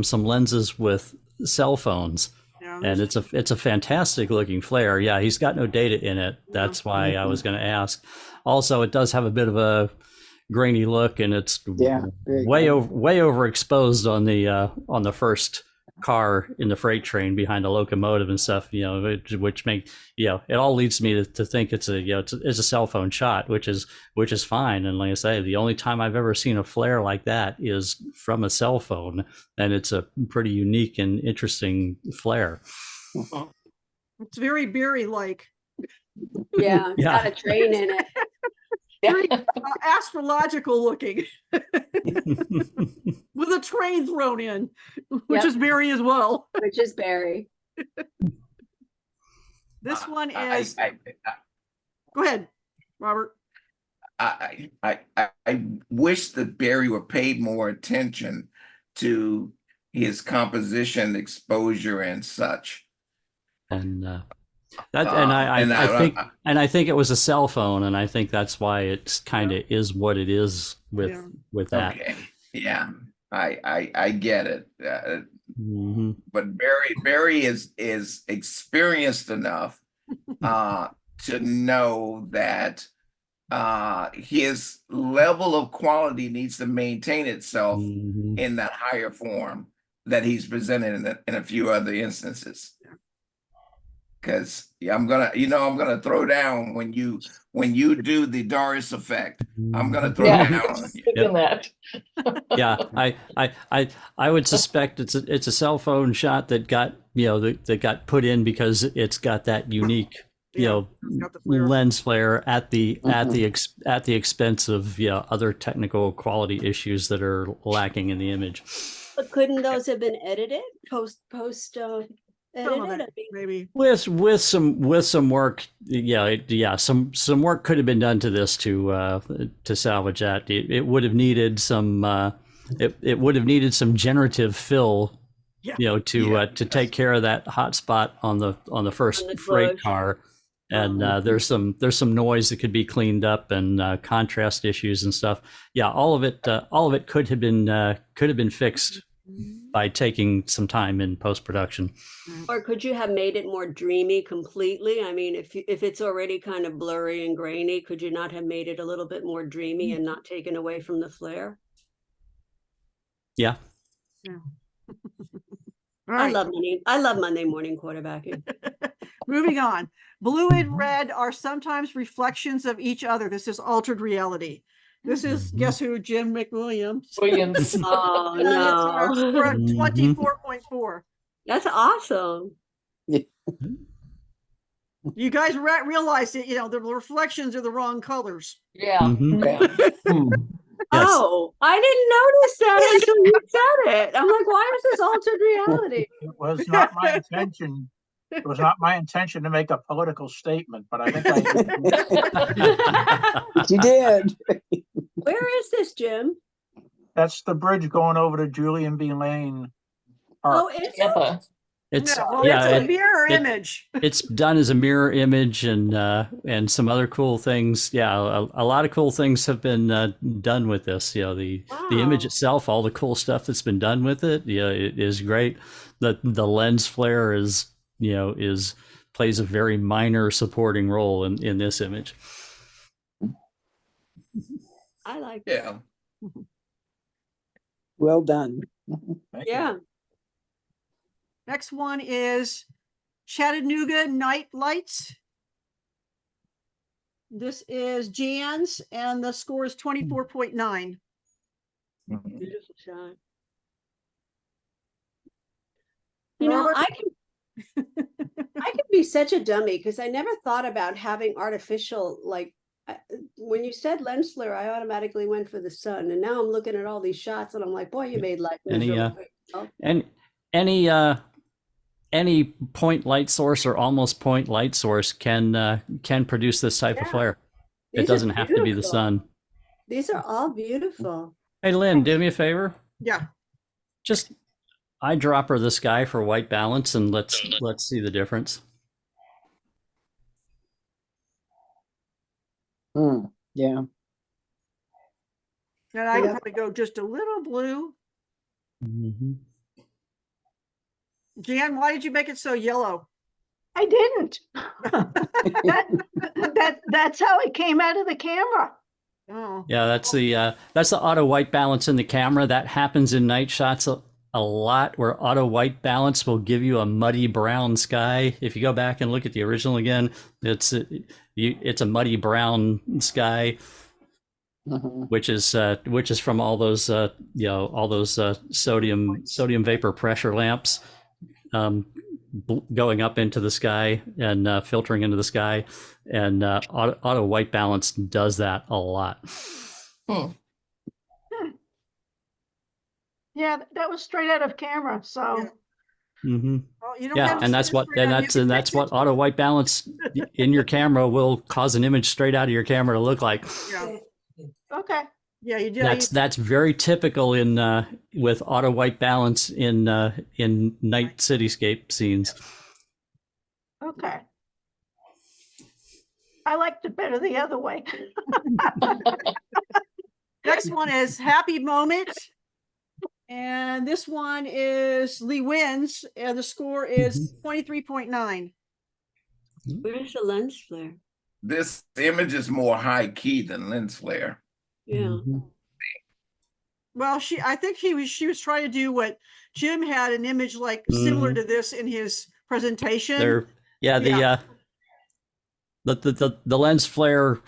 some lenses with cell phones. Yeah, And it's a fantastic looking flare. Yeah, he's got no data in it. That's why I was going to ask. Also, it does have a bit of a grainy look, and it's way overexposed on the first car in the freight train behind a locomotive and stuff. You know, which make it all leads me to think it's a cell phone shot, which is fine. And like I say, the only time I've ever seen a flare like that is from a cell phone, and it's a pretty unique and interesting flare. It's very berry-like. Yeah, it's Yeah. got a train in it. Very astrological looking. With a train thrown in, which Yep. is berry as well. Which is Barry. This one is. Go ahead, Robert. I wish that Barry were paid more attention to his composition, exposure, and such. And I think it was a cell phone, and I think that's why it's kind of is what it is with that. Okay, yeah, I get it. But Barry is experienced enough to know that his level of quality needs to maintain itself in that higher form that he's presented in a few other instances. Because I'm gonna throw down when you do the Doris effect. I'm gonna throw down on you. Yeah, I would suspect it's a cell phone shot that got that got put in because it's got that unique lens flare at the expense of other technical quality issues that are lacking in the image. But couldn't those have been edited post edited? Maybe with some work, some work could have been done to this to salvage that. It would have needed some it would have needed some generative fill, to take care of that hot spot on the first freight car. And there's some noise that could be cleaned up, and contrast issues and stuff. Yeah, all of it could have been fixed by taking some time in post-production. Or could you have made it more dreamy completely? I mean, if it's already kind of blurry and grainy, could you not have made it a little bit more dreamy and not taken away from the flare? Yeah. I love Monday morning quarterbacking. Moving on. Blue and red are sometimes reflections of each other. This is altered reality. This is, guess who? Jim McWilliams. Williams. Oh, And it's, no. we're at 24.4. That's awesome. You guys realize that, the reflections are the wrong colors. Yeah. Oh, I didn't notice that until you said it. I'm like, why is this altered reality? It was not my intention. It was not my intention to make a political statement, but I think I You did. Where is this, Jim? That's the bridge going over to Julian B. Lane. Oh, Arc. it's Yep. It's No, well, yeah, it's a mirror it- image. it's done as a mirror image and some other cool things. Yeah, a lot of cool things have been done with this. You know, the image Wow. itself, all the cool stuff that's been done with it. Yeah, it is great. The lens flare is plays a very minor supporting role in this image. I like Yeah. Well done. Thank you. Yeah. Next one is Chattanooga Night Lights. This is Jan's, and the score is 24.9. Beautiful shot. You know, Robert? I can be such a dummy because I never thought about having artificial, like, when you said lens flare, I automatically went for the sun, and now I'm looking at all these shots, and I'm like, boy, you made life Any miserable. Oh, any point light source or almost point light source can produce this type of Yeah. flare. It these are doesn't have to be the beautiful. sun. These are all beautiful. Hey Lynn, do me a favor. Yeah. Just eyedropper this guy for white balance and let's see the difference. Yeah. And I'd Yeah. probably go just a little blue. Mm-hmm. Jan, why did you make it so yellow? I didn't. That's how it came out of the camera. Oh. Yeah, that's the auto white balance in the camera. That happens in night shots a lot, where auto white balance will give you a muddy brown sky. If you go back and look at the original again, it's a muddy brown sky, which is from all those sodium vapor pressure lamps going up into the sky and filtering into the sky, and auto white balance does that a lot. Yeah, that was straight out of camera. So Mm-hmm. Well, you don't Yeah, have to and say that's it what straight out, you can that's fix what it. auto white balance in your camera will cause an image straight out of your camera to look like. Yeah. okay. Yeah, you do. That's very typical in with auto white balance in night cityscape scenes. Okay. I liked it better the other way. Next one is Happy Moment. And this one is Lee wins, and the score is 23.9. Where's the lens flare? This image is more high key than lens flare. Yeah. Well, I think she was trying to do what Jim had, an image like similar to this in his presentation. The lens flare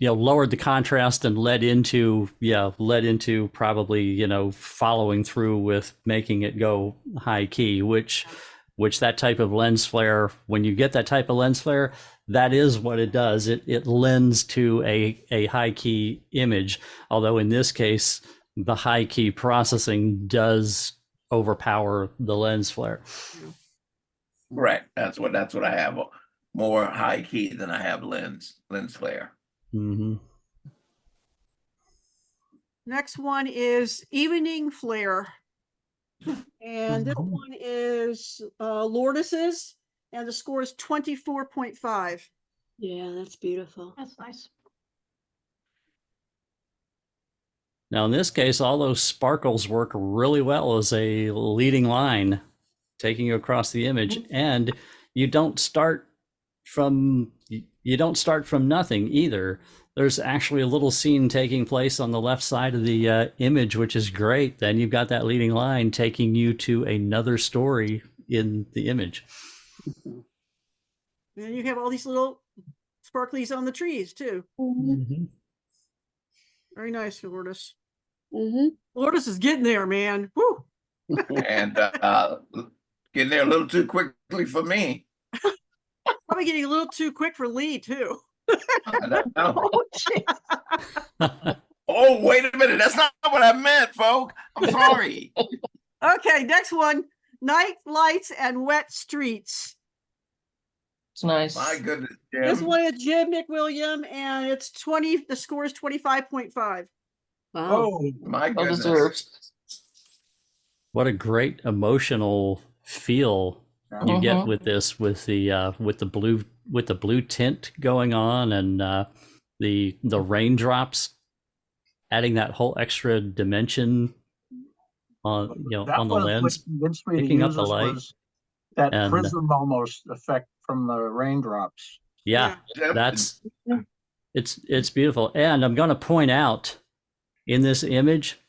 lowered the contrast and led into probably following through with making it go high key, which that type of lens flare, when you get that type of lens flare, that is what it does. It lends to a high key image, although in this case the high key processing does overpower the lens flare. Correct. That's what I have, more high key than I have lens flare. Mm-hmm. Next one is Evening Flare. And this one is Lourdes's, and the score is 24.5. Yeah, that's beautiful. That's nice. Now, in this case, all those sparkles work really well as a leading line, taking you across the image, and you don't start from nothing either. There's actually a little scene taking place on the left side of the image, which is great. Then you've got that leading line taking you to another story in the image. And you have all these little sparklies on the trees too. Mm-hmm. Very nice, Lourdes. Mm-hmm. Lourdes is getting there, man. Woo! And getting there a little too quickly for me. Probably getting a little too quick for Lee too. I don't know. Oh, wait a minute. That's not what I meant, folk. I'm sorry. Okay, next one. Night Lights and Wet Streets. It's nice. My goodness, Jim. This one is Jim McWilliam, and it's 20. The score is 25.5. Wow. Oh, my Well goodness. deserved. What a great emotional feel you get with this, with the blue tint going on, and the raindrops adding that whole extra dimension on That on the was what lens, convinced me to picking up use the this light. was that And prism almost effect from the raindrops. yeah, Yep. that's it's beautiful. And I'm going to point out in this image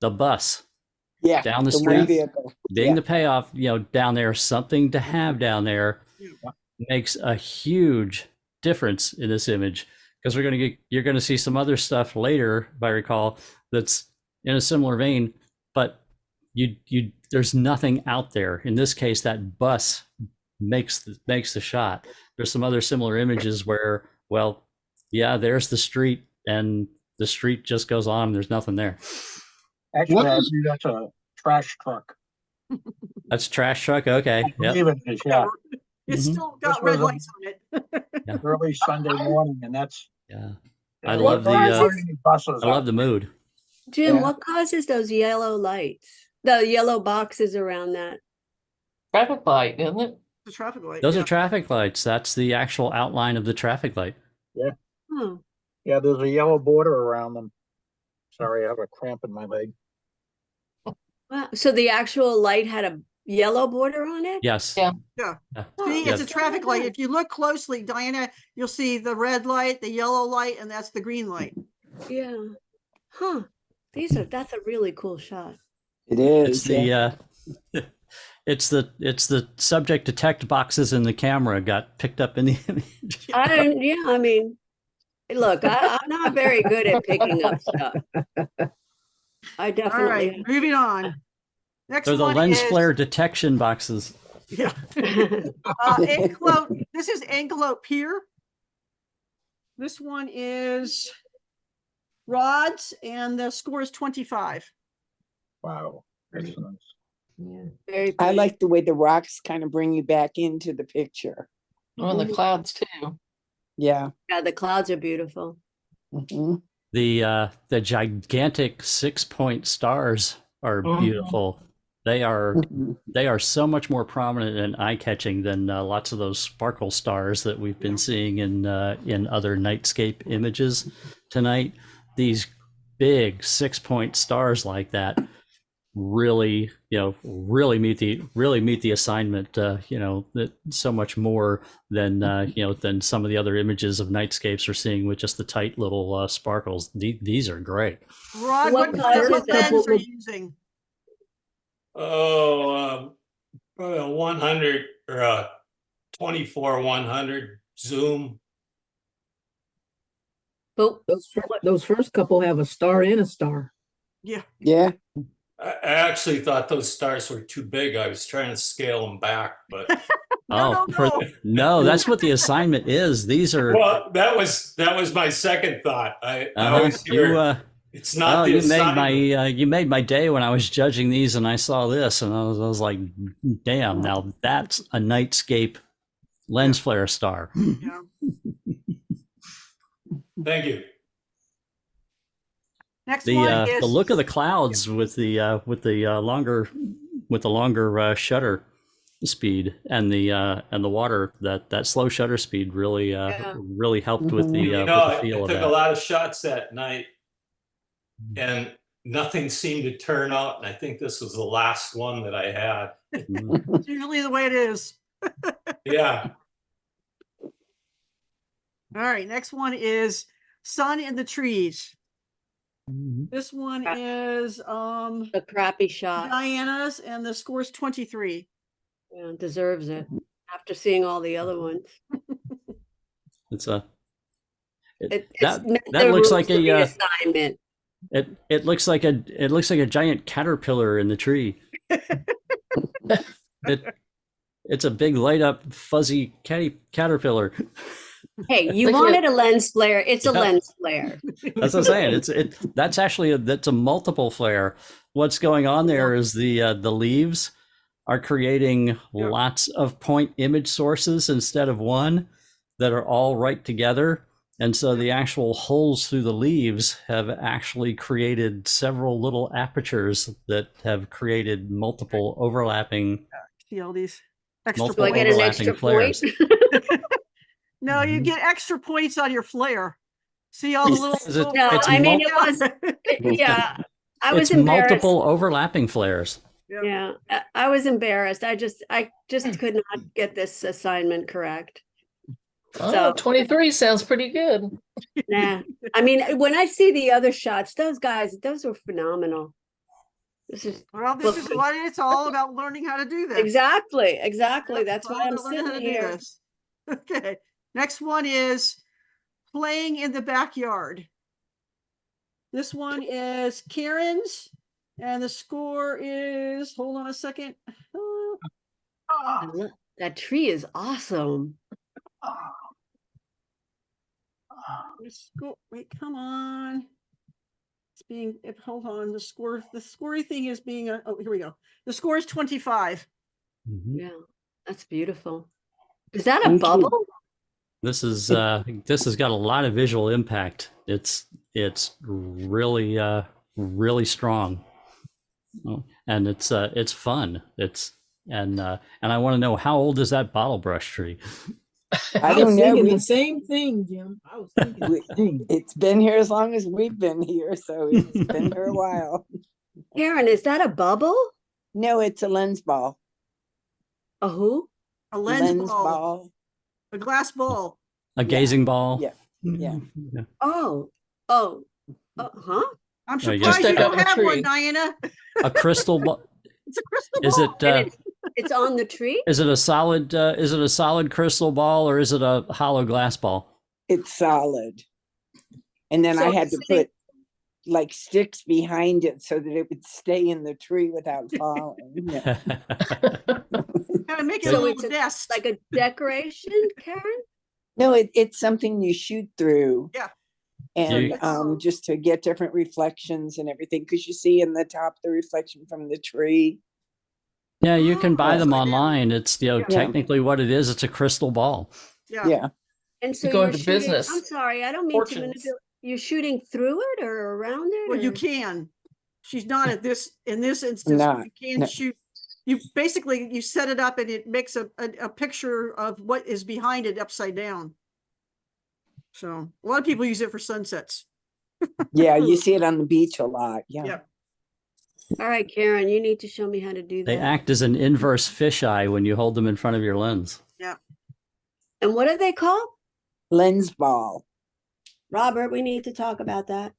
the bus Yeah, down the the one street vehicle. being Yeah. the payoff, down there, something to have down there makes a huge difference in this image, because you're going to see some other stuff later, if I recall, that's in a similar vein, but there's nothing out there. In this case, that bus makes the shot. There's some other similar images where, well, yeah, there's the street, and the street just goes on. There's nothing there. Actually, I think that's a trash truck. That's a trash truck. Okay. I believe it is, yeah. It's Mhm. still got red lights on it. Early Sunday morning, and that's. Yeah. there I were love so many buses I love out the there. mood. Jim, Yeah. what causes those yellow lights? The yellow boxes around that? Traffic light, isn't it? The traffic light. Those yeah. are traffic lights. That's the actual outline of the traffic light. Yeah, Oh, yeah. There's a yellow border around them. Sorry, I have a cramp in my leg. wow. So the actual light had a yellow border on it? Yes. Yeah. Yeah. Yeah. See, it's Yes. a traffic light. If you look closely, Diana, you'll see the red light, the yellow light, and that's the green light. Yeah. Huh. That's a really cool shot. It It's is. the Yeah. it's the subject detect boxes in the camera got picked up in the image. I mean, look, I'm not very good at picking up stuff. I All definitely right, moving on. Next They're the one lens is flare detection boxes. yeah. Anklote. This is Anklote Pier. This one is rods, and the score is 25. Wow, excellent. very I pretty. like the way the rocks kind of bring you back into the picture. Oh, and the clouds too. Yeah. Yeah, the clouds are beautiful. Mhm. The gigantic 6-point stars are beautiful. They are so much more prominent and eye-catching than lots of those sparkle stars that we've been seeing in other nightscape images tonight. These big 6-point stars like that really meet the assignment. That so much more than than some of the other images of nightscapes we're seeing with just the tight little sparkles. These are great. Rod, What what causes lens that? are you using? Oh, probably a 100 or a 24-100 zoom. But Those first couple have a star and a star. Yeah. Yeah. I actually thought those stars were too big. I was trying to scale them back, but No, that's what the assignment is. These are well, that was my second thought. I always hear it's not the you assignment. made my day when I was judging these and I saw this and I was like, damn, now that's a nightscape lens flare star. Yeah. Thank you. Next one is The look of the clouds with the longer shutter speed and the water, that slow shutter speed really helped with the You with know, the I feel of took a that. lot of shots that night and nothing seemed to turn out. And I think this was the last one that I had. it's usually the way it is. Yeah. All right, next one is Sun in the Trees. This one is a crappy shot. Diana's, and the score's 23. Yeah, deserves it after seeing all the other ones. It's a It's that met that the looks rules like of the a assignment. it looks like a giant caterpillar in the tree. It's a big light up fuzzy caterpillar. Hey, you wanted a lens flare. It's a Yeah. lens flare. That's what I'm saying. That's actually that's a multiple flare. What's going on there is the leaves are creating lots of point image sources instead of one that are all right together. And so the actual holes through the leaves have actually created several little apertures that have created multiple overlapping See all these extra multiple Do I get an extra overlapping point? flares. No, you get extra points on your flare. See all the little. Is it- No, it's I mean, mul- it was, yeah, I was It's embarrassed. multiple overlapping flares. Yeah, I was embarrassed. I just could not get this assignment correct. Oh, So, 23 sounds pretty good. nah. I mean, when I see the other shots, those were phenomenal. This is Well, this is what it's all about, learning how to do this. exactly. Yep, That's it's all why I'm about learning how sitting to do here. this. Okay, next one is playing in the backyard. This one is Karen's, and the score is, hold on a second. That tree is awesome. Wait, come on. It's being, hold on, the scory thing is being, oh, here we go. The score is 25. Yeah, that's beautiful. Is that a Thank you. bubble? This is this has got a lot of visual impact. It's really really strong. Oh, and it's fun. And I want to know, how old is that bottle brush tree? I I don't was know. thinking We- the same thing, Jim. I was thinking the same. It's been here as long as we've been here, so it's been here a while. Karen, is that a bubble? No, it's a lens ball. A who? A lens, Lens ball. ball. A glass ball. A gazing ball? Yeah. Yeah. Oh, huh? I'm Yeah, you surprised gotta you stick up don't in a have one, tree. Diana. A crystal ball. It's a crystal Is ball. it And it's on the tree? is it a solid crystal ball, or is it a hollow glass ball? It's solid. And then So I had it's to sitting- put like sticks behind it so that it would stay in the tree without falling. Yeah. Gotta make it So a little it's a- nest. like a decoration, Karen? No, it's something you shoot through. Yeah. And You- just to get different reflections and everything, because you see in the top the reflection from the tree. Yeah, you can buy Oh, them so yeah. online. It's technically what it is. It's a crystal ball. Yeah. Yeah. And so You go you're into shooting, business. I'm sorry, I don't mean to Fortunes. manipulate. You're shooting through it or around it? Well, you or- can. She's not in this instance. but Not, You can no. shoot. You basically, you set it up and it makes a picture of what is behind it upside down. So a lot of people use it for sunsets. Yeah, you see it on the beach a lot. Yeah. Yeah. All right, Karen, you need to show me how to do that. They act as an inverse fisheye when you hold them in front of your lens. Yeah. And what are they called? Lens ball. Robert, we need to talk about that.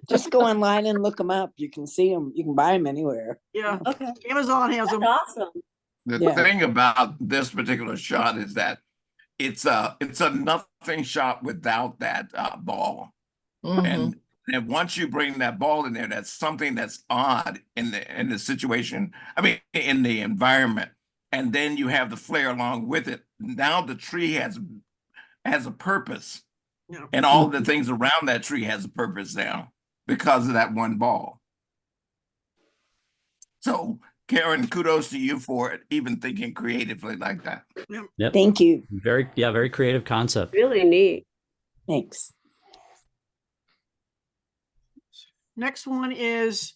Just go online and look them up. You can see them. You can buy them anywhere. Yeah. Okay. Amazon has That's them. awesome. The Yeah. thing about this particular shot is that it's a nothing shot without that ball. Mhm. And once you bring that ball in there, that's something that's odd in the situation. I mean, in the environment. And then you have the flare along with it. Now the tree has a purpose. Yeah. And all the things around that tree has a purpose now because of that one ball. So Karen, kudos to you for it, even thinking creatively like that. Yep. Thank you. Very creative concept. Really neat. Thanks. Next one is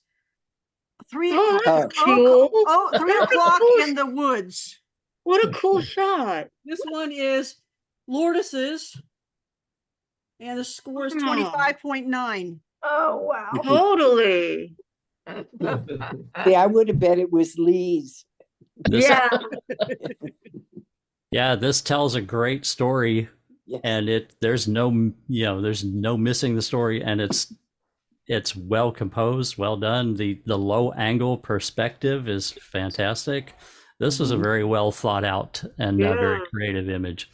3 Oh, o'clock. that's cool. Oh, 3 That's o'clock cool. in the woods. What a cool shot. This one is Lourdes's. And the score is Wow. 25.9. Oh, wow. Totally. Yeah, I would have bet it was Lee's. This, Yeah. Yeah, this tells a great story, Yes. and there's no missing the story, and it's well composed, well done. The low angle perspective is fantastic. This is a very well thought out and very Yeah. creative image,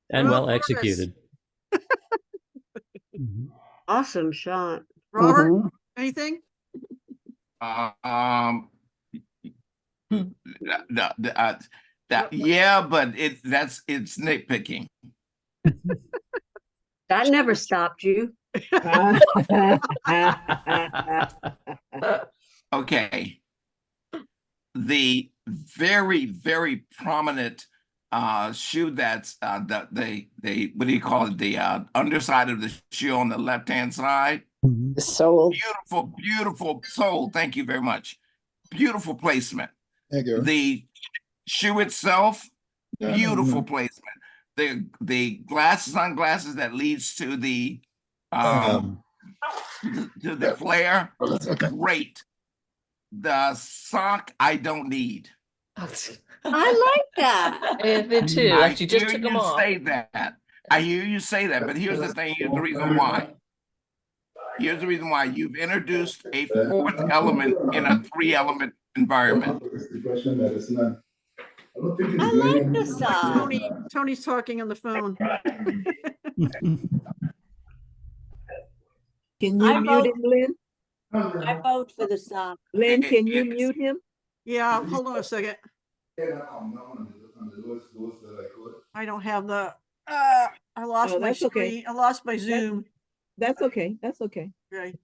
and Well, well executed. Mhm. Awesome shot. Robert, Mhm. anything? Yeah, but it's nitpicking. That never stopped you. Okay. The very, very prominent shoe that's the what do you call it? The underside of the shoe on the left-hand side. The sole. Beautiful, beautiful sole. Thank you very much. Beautiful placement. Thank you. The shoe itself, Yeah, beautiful placement. The sunglasses that leads to the to the flare, great. The sock I don't need. I like that. I did too. I After you just hear took them you off. say that. I hear you say that, but here's the thing. Here's the reason why. Here's the reason why you've introduced a fourth element in a three-element environment. I like the sock. Tony's talking on the phone. Can you I mute vote- him, Lynn? I vote for the sock. Lynn, can you mute him? Yeah, hold on a second. I don't have the, I lost Oh, my that's okay. screen. I lost my Zoom. That's okay. That's okay. Okay.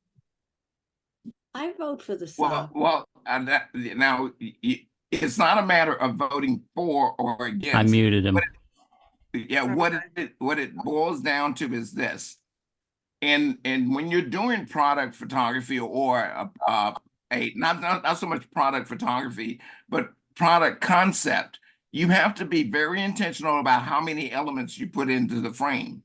I vote for the sock. Well, now it's not a matter of voting for or against. I muted him. What it boils down to is this. And when you're doing product photography or not so much product photography, but product concept, you have to be very intentional about how many elements you put into the frame.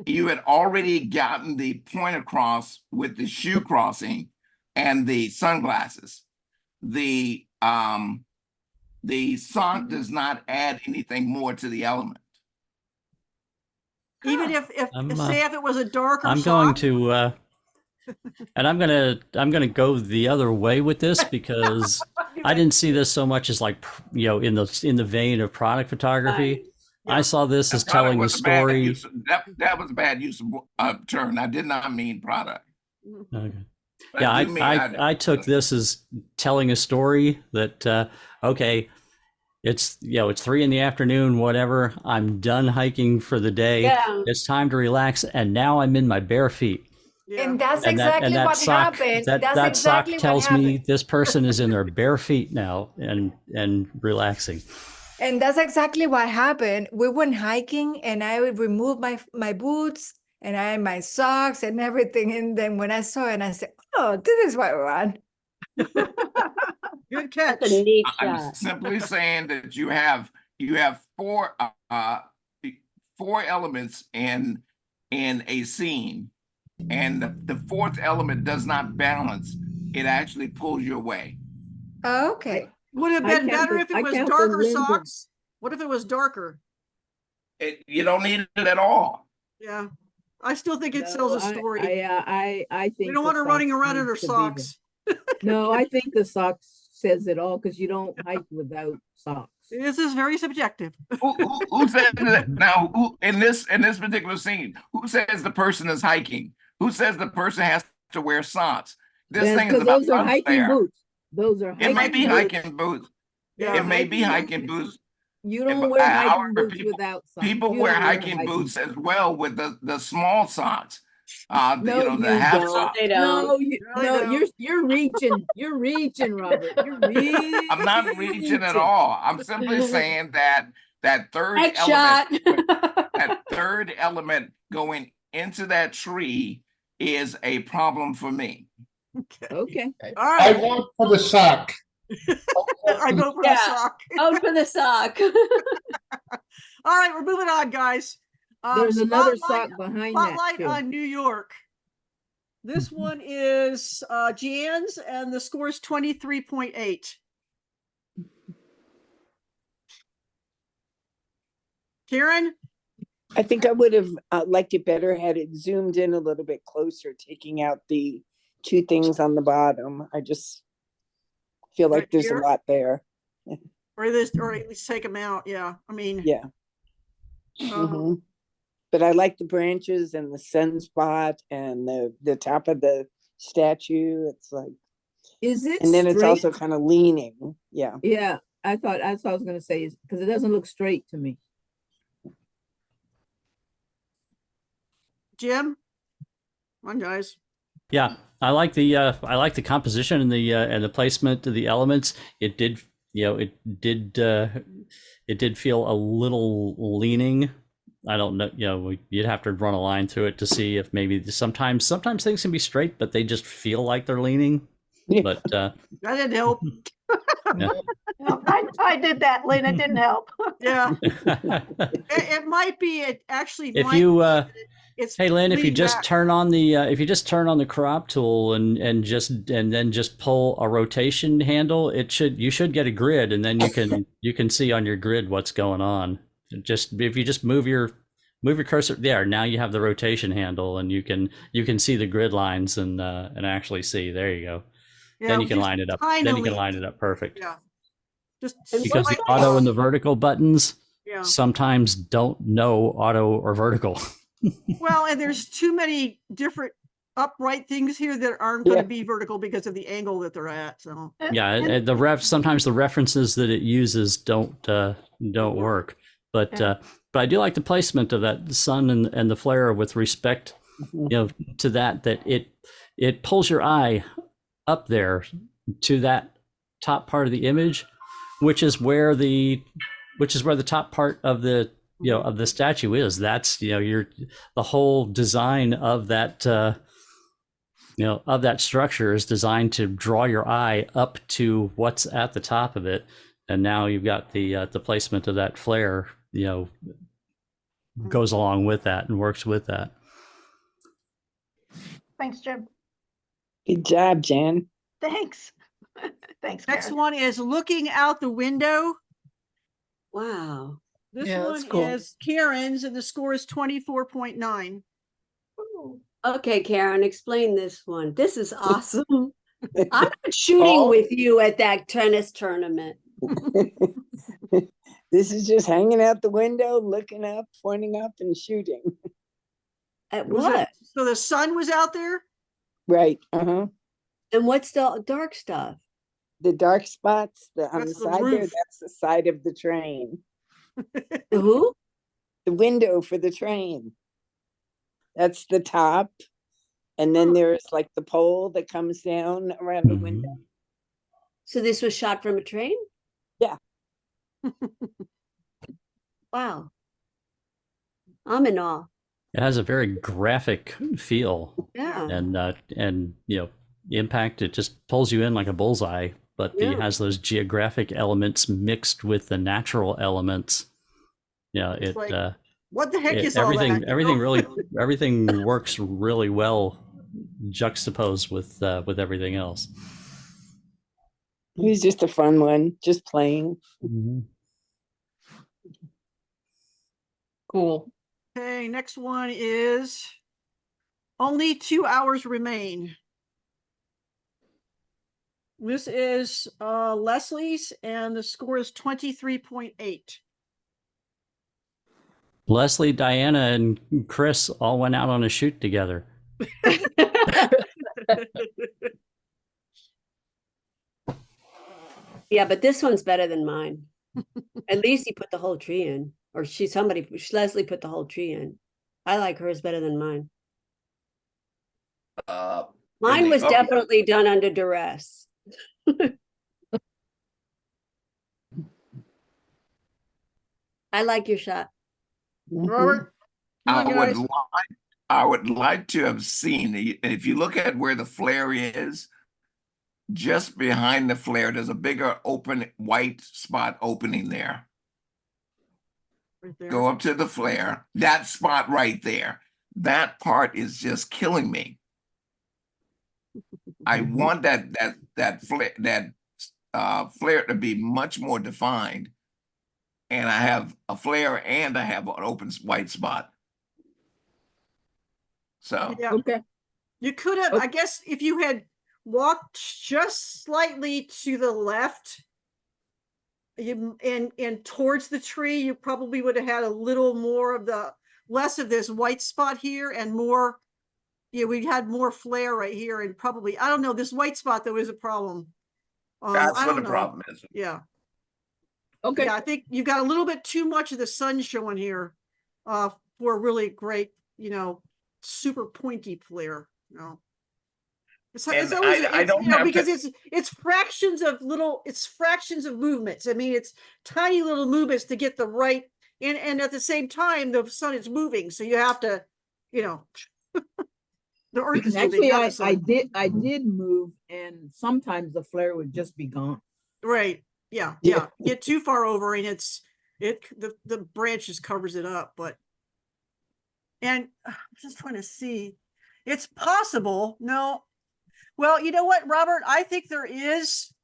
You had already gotten the point across with the shoe crossing and the sunglasses. The sock does not add anything more to the element. Even if say if it was a darker I'm sock. going to, and I'm gonna go the other way with this because I didn't see this so much as like, you know, in the vein of product photography. I saw this as telling a story. That was a bad use of term. I did not mean product. Okay. Yeah, I took this as telling a story that okay, it's, you know, it's 3 p.m, whatever. I'm done hiking for the day. Yeah. It's time to relax, and now I'm in my bare feet. And that's And exactly that what sock, happened. that That's sock exactly what tells me happened. this person is in their bare feet now and relaxing. And that's exactly what happened. We went hiking and I would remove my boots and I had my socks and everything. And then when I saw it, I said, oh, this is what we want. Good catch. That's a neat I'm shot. simply saying that you have four elements in a scene, and the fourth element does not balance. It actually pulls you away. Oh, okay. Would have I been better if it was count the darker lenses. socks. What if it was darker? You don't need it at all. Yeah. I still think it tells a story. I think We don't the want her running socks around in need her to be socks. there. No, I think the socks says it all because you don't hike without socks. This is very subjective. Who said that? Now, who in this particular scene, who says the person is hiking? Who says the person has to wear socks? This thing is about those are hiking sunflare. boots. Those are It may be boots. hiking boots. Yeah, It may be hiking hiking boots. You don't wear hiking However, boots without socks. people You wear don't hiking boots as well with the small socks. No, The half don't. socks. They don't. No, you're reaching. You're reaching, Robert. You're reaching. I'm not reaching at all. I'm simply saying that third Headshot. element, that third element going into that tree is a problem for me. Okay. All I right. vote for the sock. I go for Yeah. the sock. Vote for the sock. All right, we're moving on, guys. There's another Spotlight- sock behind that Spotlight too. on New York. This one is Jan's, and the score is 23.8. Karen? I think I would have liked it better had it zoomed in a little bit closer, taking out the 2 things on the bottom. I just feel like Right there's here? a lot there. Or at least take them out. Yeah. I mean, Yeah. Mhm. But I like the branches and the sunspot and the top of the statue. It's like, Is it? and then it's straight? also kind of leaning. Yeah. Yeah, I thought that's what I was gonna say, is because it doesn't look straight to me. Jim? Come on, guys. Yeah, I like the composition and the placement of the elements. It did it did feel a little leaning. I don't know, you'd have to run a line through it to see if maybe sometimes things can be straight, but they just feel like they're leaning. But That didn't help. yeah. I did that, Lynn. It didn't help. Yeah. It might be, it actually If might you be it's hey Lynn, if you leaning just back. turn on the crop tool and then just pull a rotation handle, you should get a grid, and then you can see on your grid what's going on. If you just move your cursor there, now you have the rotation handle, and you can see the grid lines and actually see. There you go. Yeah, Then you can just line it up. kinda Then you can lean. line it up perfect. Yeah. Just Because the slightly auto off. and the vertical buttons Yeah. sometimes don't know auto or vertical. Well, and there's too many different upright things here that aren't going to be vertical because of the angle that they're at. So Yeah, sometimes the references that it uses don't work. But I do like the placement of that sun and the flare with respect, to that it pulls your eye up there to that top part of the image, which is where the top part of the of the statue is. That's the whole design of that of that structure is designed to draw your eye up to what's at the top of it. And now you've got the placement of that flare goes along with that and works with that. Thanks, Jim. Good job, Jen. Thanks. Thanks, next Karen. one is looking out the window. Wow. This Yeah, one that's cool. is Karen's, and the score is 24.9. Okay, Karen, explain this one. This is awesome. I'm not shooting Oh. with you at that tennis tournament. This is just hanging out the window, looking up, pointing up, and shooting. At Was what? it- so the sun was out there? Right. Uh-huh. And what's the dark stuff? The dark spots on the That's the side there, roof. that's the side of the train. The who? The window for the train. That's the top. And then there's like the pole that comes down around the window. So this was shot from a train? Yeah. Wow. I'm in awe. It has a very graphic feel. Yeah. And impact, it just pulls you in like a bullseye, but it has those geographic elements mixed with the natural elements. It's like, what the heck is everything all that? everything works really well juxtaposed with everything else. It was just a fun one, just playing. Cool. Okay, next one is only 2 hours remain. This is Leslie's, and the score is 23.8. Leslie, Diana, and Chris all went out on a shoot together. Yeah, but this one's better than mine. At least he put the whole tree in, or Leslie put the whole tree in. I like hers better than mine. Mine was definitely done under duress. I like your shot. Robert, come on, guys. I would like to have seen, if you look at where the flare is, just behind the flare, there's a bigger open white spot opening there. Right there. Go up to the flare, that spot right there. That part is just killing me. I want that flare to be much more defined. And I have a flare and I have an open white spot. So Yeah. You could have, I guess, if you had walked just slightly to the left and towards the tree, you probably would have had a little more of less of this white spot here and more, we had more flare right here, and probably, I don't know, this white spot though is a problem. that's I what don't the know. problem is. Yeah. Okay. Yeah, I think you've got a little bit too much of the sun showing here for a really great, super pointy flare. It's And always, I don't have because to, it's fractions of movements. I mean, it's tiny little movements to get the right, and at the same time, the sun is moving, so you have to, the earth is moving, Actually, not the sun. I did move, and sometimes the flare would just be gone. Right, yeah. Get too far over and the branch just covers it up, and I'm just trying to see, it's possible, no. Well, you know what, Robert, I think there is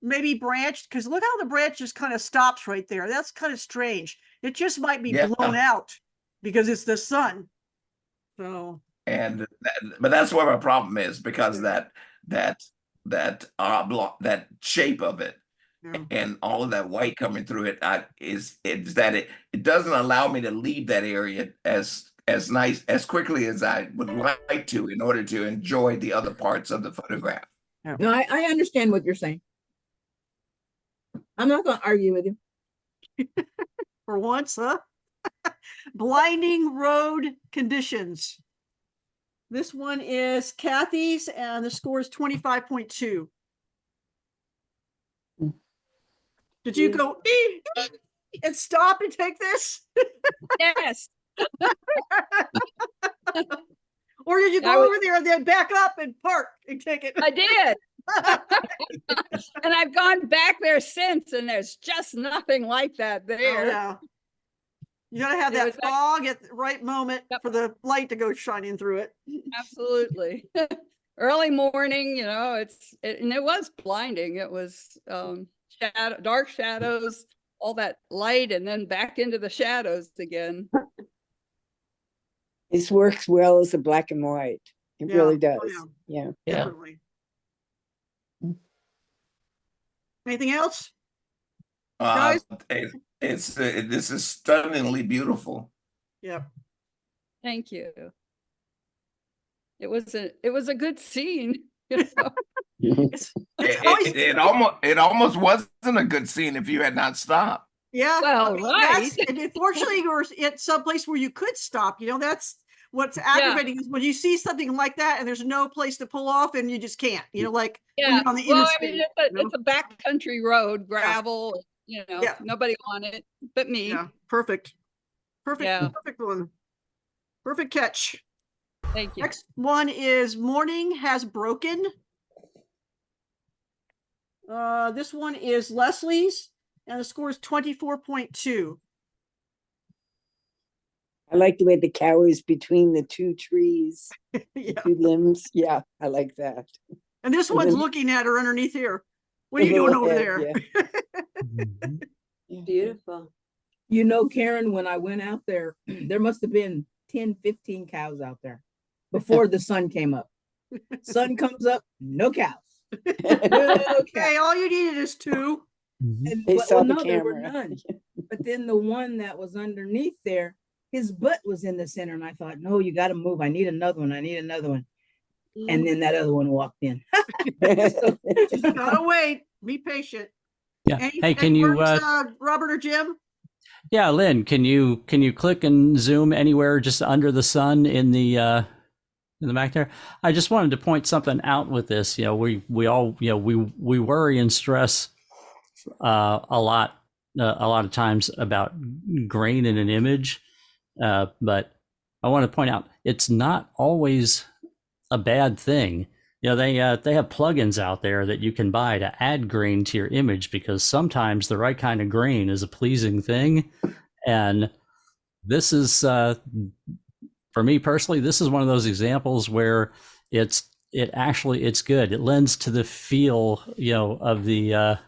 maybe branched, because look how the branch just kind of stops right there. That's kind of strange. It just might be Yeah. blown out because it's the sun. So, but that's where my problem is, because that shape of it yeah. and all of that white coming through it is that it doesn't allow me to leave that area as nice as quickly as I would like to in order to enjoy the other parts of the photograph. No, I understand what you're saying. I'm not going to argue with you. For once, huh? Blinding road conditions. This one is Kathy's, and the score is 25.2. Did you go and stop and take this? Yes. Or did you go over there and then back up and park and take it? I did. And I've gone back there since, and there's just nothing like that there. Oh, yeah. You gotta have that fog at the right moment for the light to go shining through it. Absolutely. Early morning, and it was blinding. It was dark shadows, all that light, and then back into the shadows again. This works well as a black and white. It really does. Oh, yeah. Definitely. Anything else? Guys? This is stunningly beautiful. Yeah. Thank you. It was a good scene. It almost wasn't a good scene if you had not stopped. Yeah. Well, right. And unfortunately, you're at some place where you could stop. That's what's aggravating is when you see something like that and there's no place to pull off and you just can't. Like when you're on the interstate. It's a backcountry road, gravel. Nobody on it but me. Yeah, perfect. Yeah. Perfect one. Perfect catch. Thank you. Next one is Morning Has Broken. This one is Leslie's, and the score is 24.2. I like the way the cow is between the two trees, two limbs. Yeah, I like that. And this one's looking at her underneath here. What are you doing over there? Beautiful. Karen, when I went out there, there must have been 10, 15 cows out there before the sun came up. Sun comes up, no cows. No cows. Hey, all you needed is two. They saw the there were camera. none. But then the one that was underneath there, his butt was in the center, and I thought, no, you got to move. I need another one. And then that other one walked in. Just gotta wait. Be patient. Yeah. Hey, can you, Robert or Jim? Yeah, Lynn, can you click and zoom anywhere just under the sun in the back there? I just wanted to point something out with this. We all we worry and stress a lot of times about grain in an image, but I want to point out it's not always a bad thing. They have plugins out there that you can buy to add grain to your image, because sometimes the right kind of grain is a pleasing thing. And this is, for me personally, this is one of those examples where it's good. It lends to the feel, of the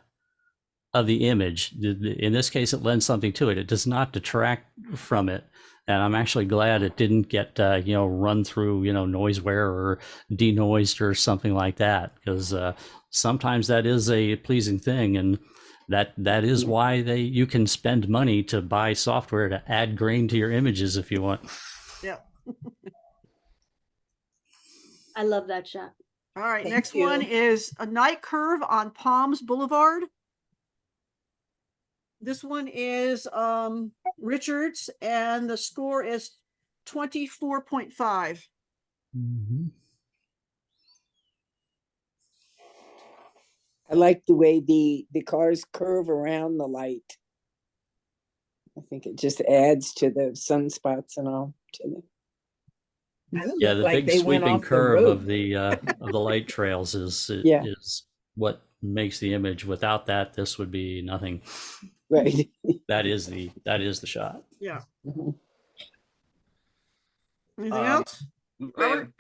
image. In this case, it lends something to it. It does not detract from it. And I'm actually glad it didn't get, run through, Noiseware or denoised or something like that, because sometimes that is a pleasing thing. And that is why you can spend money to buy software to add grain to your images if you want. Yeah. I love that shot. All right. Thank Next you. one is A Night Curve on Palms Boulevard. This one is Richards, and the score is 24.5. Mm-hmm. I like the way the cars curve around the light. I think it just adds to the sunspots and all to the. Yeah, the like big they went sweeping off the curve road. of the light trails is Yeah. is what makes the image. Without that, this would be nothing. Right. That is the shot. Yeah. Mhm. Anything else? Robert?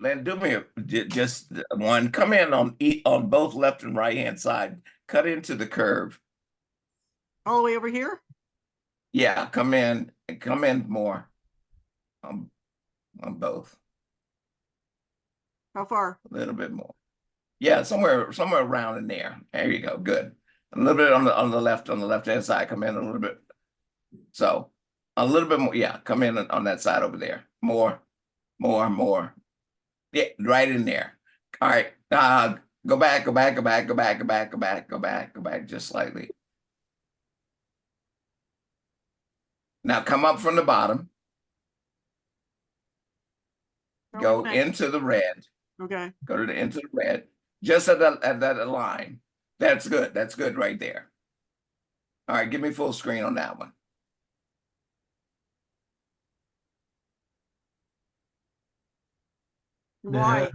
Len, do me just one. Come in on both left and right hand side. Cut into the curve. All the way over here? Yeah, come in more. On both. How far? A little bit more. Yeah, somewhere around in there. There you go. Good. A little bit on the left hand side. Come in a little bit. So a little bit more. Yeah, come in on that side over there. More. Yeah, right in there. All right. Go back just slightly. Now come up from the bottom. Go into the red. Okay. Go into the red. Just at that line. That's good. That's good right there. All right, give me full screen on that one. Why?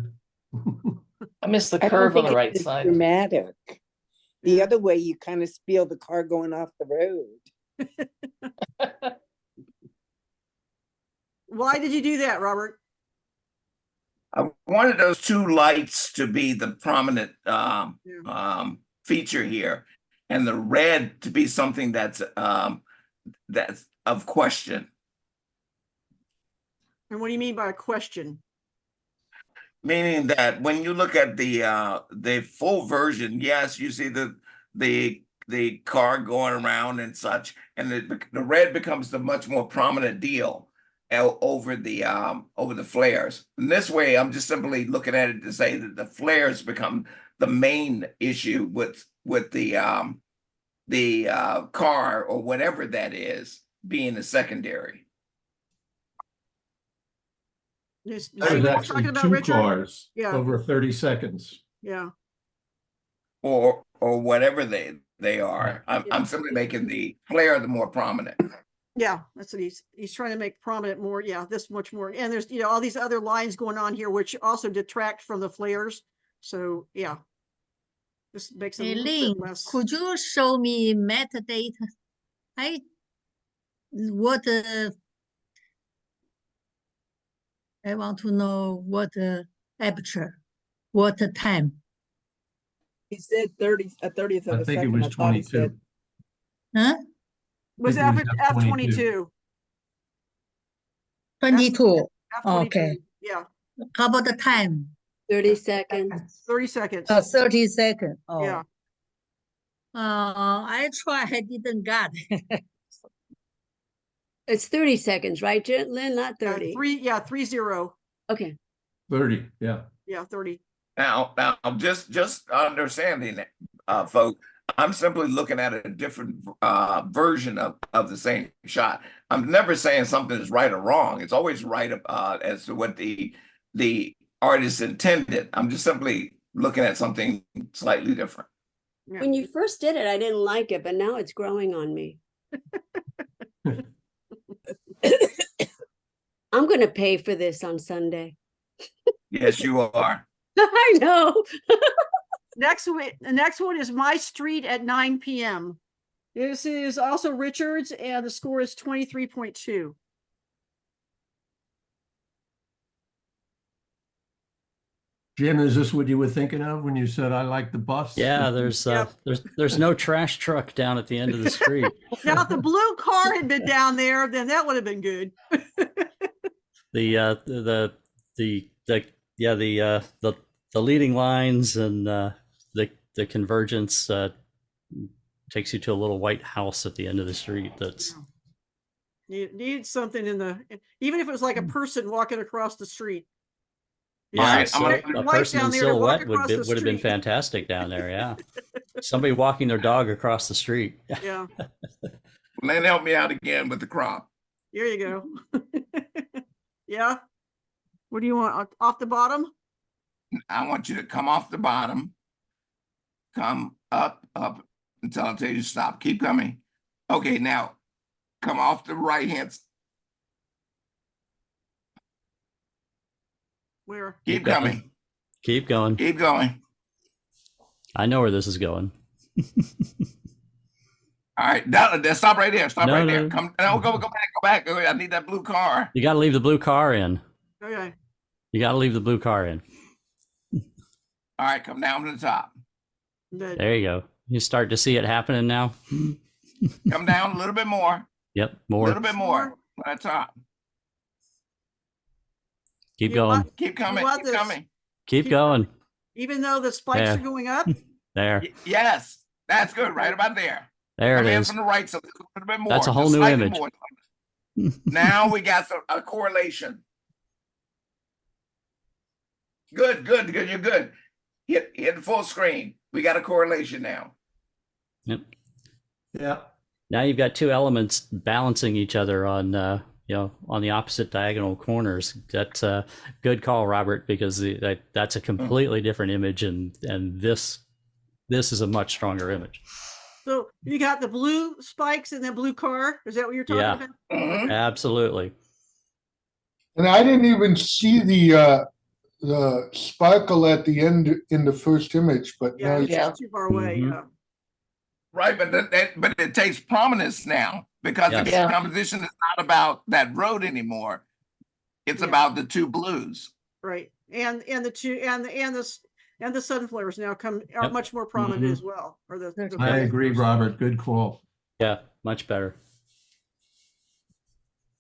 I missed the I don't curve on think the right it's side. dramatic. The other way, you kind of feel the car going off the road. Why did you do that, Robert? I wanted those two lights to be the prominent feature here, and the red to be something that's of question. And what do you mean by a question? Meaning that when you look at the full version, yes, you see the car going around and such, and the red becomes the much more prominent deal over the flares. And this way, I'm just simply looking at it to say that the flares become the main issue with the car or whatever that is being the secondary. Is That that was what you're actually talking about, two Richard? cars Yeah. over 30 seconds. Yeah. Or whatever they are. I'm simply making the flare the more prominent. Yeah, that's what he's trying to make prominent more. Yeah, this much more. And there's all these other lines going on here, which also detract from the flares. So yeah, this makes it a little Lynn, bit less. could you show me metadata? I want to know what aperture, what time. He said 30th of I a think it second. was I thought he 22. said. Huh? Was I think it was F22. 22. F22. Okay. Yeah. How about the time? 30 seconds. 30 seconds. 30 seconds. Oh. Yeah. I tried, I didn't got it. It's 30 seconds, right, Lynn? Not 30. 30. Okay. 30, yeah. Yeah, 30. Now, just understanding that, folks, I'm simply looking at a different version of the same shot. I'm never saying something is right or wrong. It's always right as to what the artist intended. I'm just simply looking at something slightly different. Yeah. When you first did it, I didn't like it, but now it's growing on me. I'm going to pay for this on Sunday. Yes, you are. I know. The next one is My Street at 9 p.m. This is also Richard's, and the score is 23.2. Jim, is this what you were thinking of when you said I like the bus? Yeah, there's no trash truck down at the end of the street. Now, if the blue car had been down there, then that would have been good. The leading lines and the convergence takes you to a little white house at the end of the street. That's need something in the, even if it was like a person walking across the street. yeah. Right, So a person in silhouette would have been fantastic down there. Yeah, somebody walking their dog across the street. Yeah. Lynn, help me out again with the crop. Here you go. Yeah. What do you want? Off the bottom? I want you to come off the bottom come up, up until I tell you to stop. Keep coming. Okay, now come off the right hand. Where? Keep going. coming. Keep going. Keep going. I know where this is going. All right, stop right there. Stop No, right no. there. Come, no, go back. I need that blue car. You got to leave the blue car in. Okay. You got to leave the blue car in. All right, come down to the top. Good. There you go. You start to see it happening now. Come down a little bit more. Yep, A more. little bit more. At the top. Keep You going. want- Keep coming. want Keep this- coming. Keep going. Even though the spikes There. are going up? There. Yes, that's good. Right about there. There Come it in is. from the right, so a little bit more. That's a whole just new slightly image. more. Now we got a correlation. Good. You're good. Hit full screen. We got a correlation now. Yep. Yeah. Now you've got two elements balancing each other on on the opposite diagonal corners. That's a good call, Robert, because that's a completely different image, and this is a much stronger image. So you got the blue spikes and the blue car. Is that what you're talking Yeah. about? Mhm. Absolutely. And I didn't even see the sparkle at the end in the first image, but Yeah, now it's you- just too far away. Mhm. Yeah. Right, but it takes prominence now because Yes. the Yeah. composition is not about that road anymore. It's Yeah. about the two blues. Right. And the two and the sunflowers now are Yep. much more prominent Mhm. as well. Or the I agree, flowers. Robert. Good call. Yeah, much better.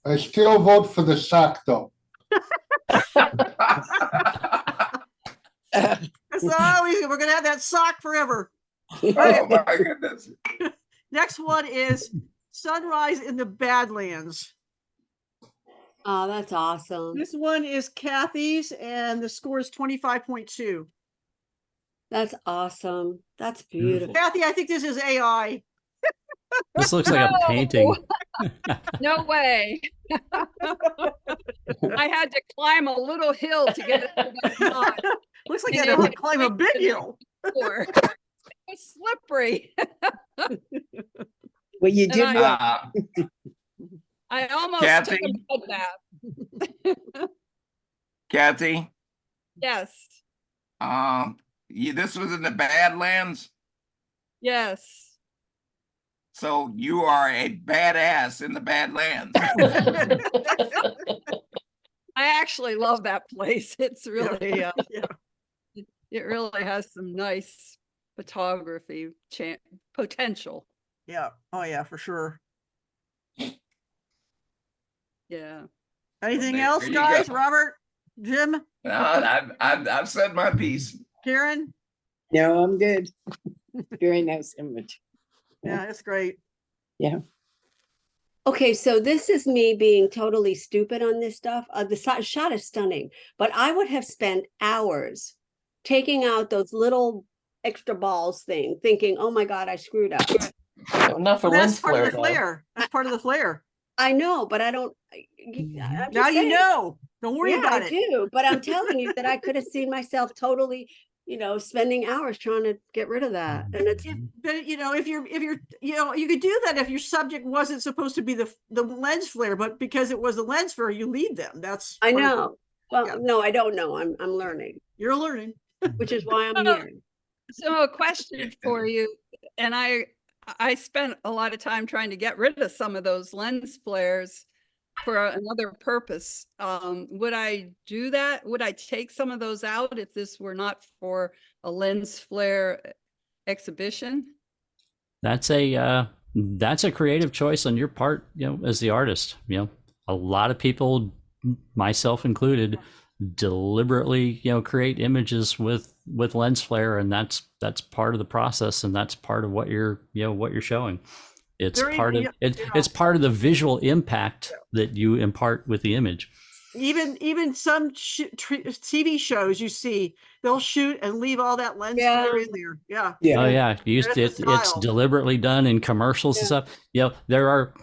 I still vote for the sock though. So we're gonna have that sock forever. Oh my goodness. Next one is Sunrise in the Badlands. Oh, that's awesome. This one is Kathy's, and the score is 25.2. That's awesome. That's Beautiful. beautiful. Kathy, I think this is AI. This looks like a No. painting. No way. I had to climb a little hill to get it to that spot. Looks like And you had it to climb a big hill. floor. It's slippery. Well, you And did I- well. I almost Kathy? took a mud bath. Kathy, Yes, this was in the Badlands, yes. so you are a badass in the Badlands. I actually love that place. It's really, Yeah. it really has some nice photography potential. Yeah. Oh yeah, for sure. Yeah. Anything there else, you guys? go. Robert, Jim, No, I've said my piece. Karen? No, I'm good. Very nice image. Yeah, it's great. Yeah. Okay, so this is me being totally stupid on this stuff. Shot is stunning, but I would have spent hours taking out those little extra balls thing, thinking, oh my God, I screwed up. Not for Well, lens that's part of flare the though. flare. That's part of the flare. I know, but I don't. I'm Now just you saying. know. Don't worry Yeah, about I it. do, but I'm telling you that I could have seen myself totally, spending hours trying to get rid of that. And it's But if you're you could do that if your subject wasn't supposed to be the lens flare, but because it was the lens flare, you leave them. That's I part of- know. Well, Yeah. no, I don't know. I'm learning, You're learning. which is why I'm here. So a question for you, and I spent a lot of time trying to get rid of some of those lens flares for another purpose. Would I do that? Would I take some of those out if this were not for a lens flare exhibition? That's a creative choice on your part, as the artist. A lot of people, myself included, deliberately, create images with lens flare, and that's part of the process, and that's part of what you're showing. It's part of it's part of the visual impact that you impart with the image. Even some TV shows you see, they'll shoot and leave all that lens Yeah. flare in there. Yeah. Oh yeah, That's the it's style. deliberately done in commercials and stuff. There are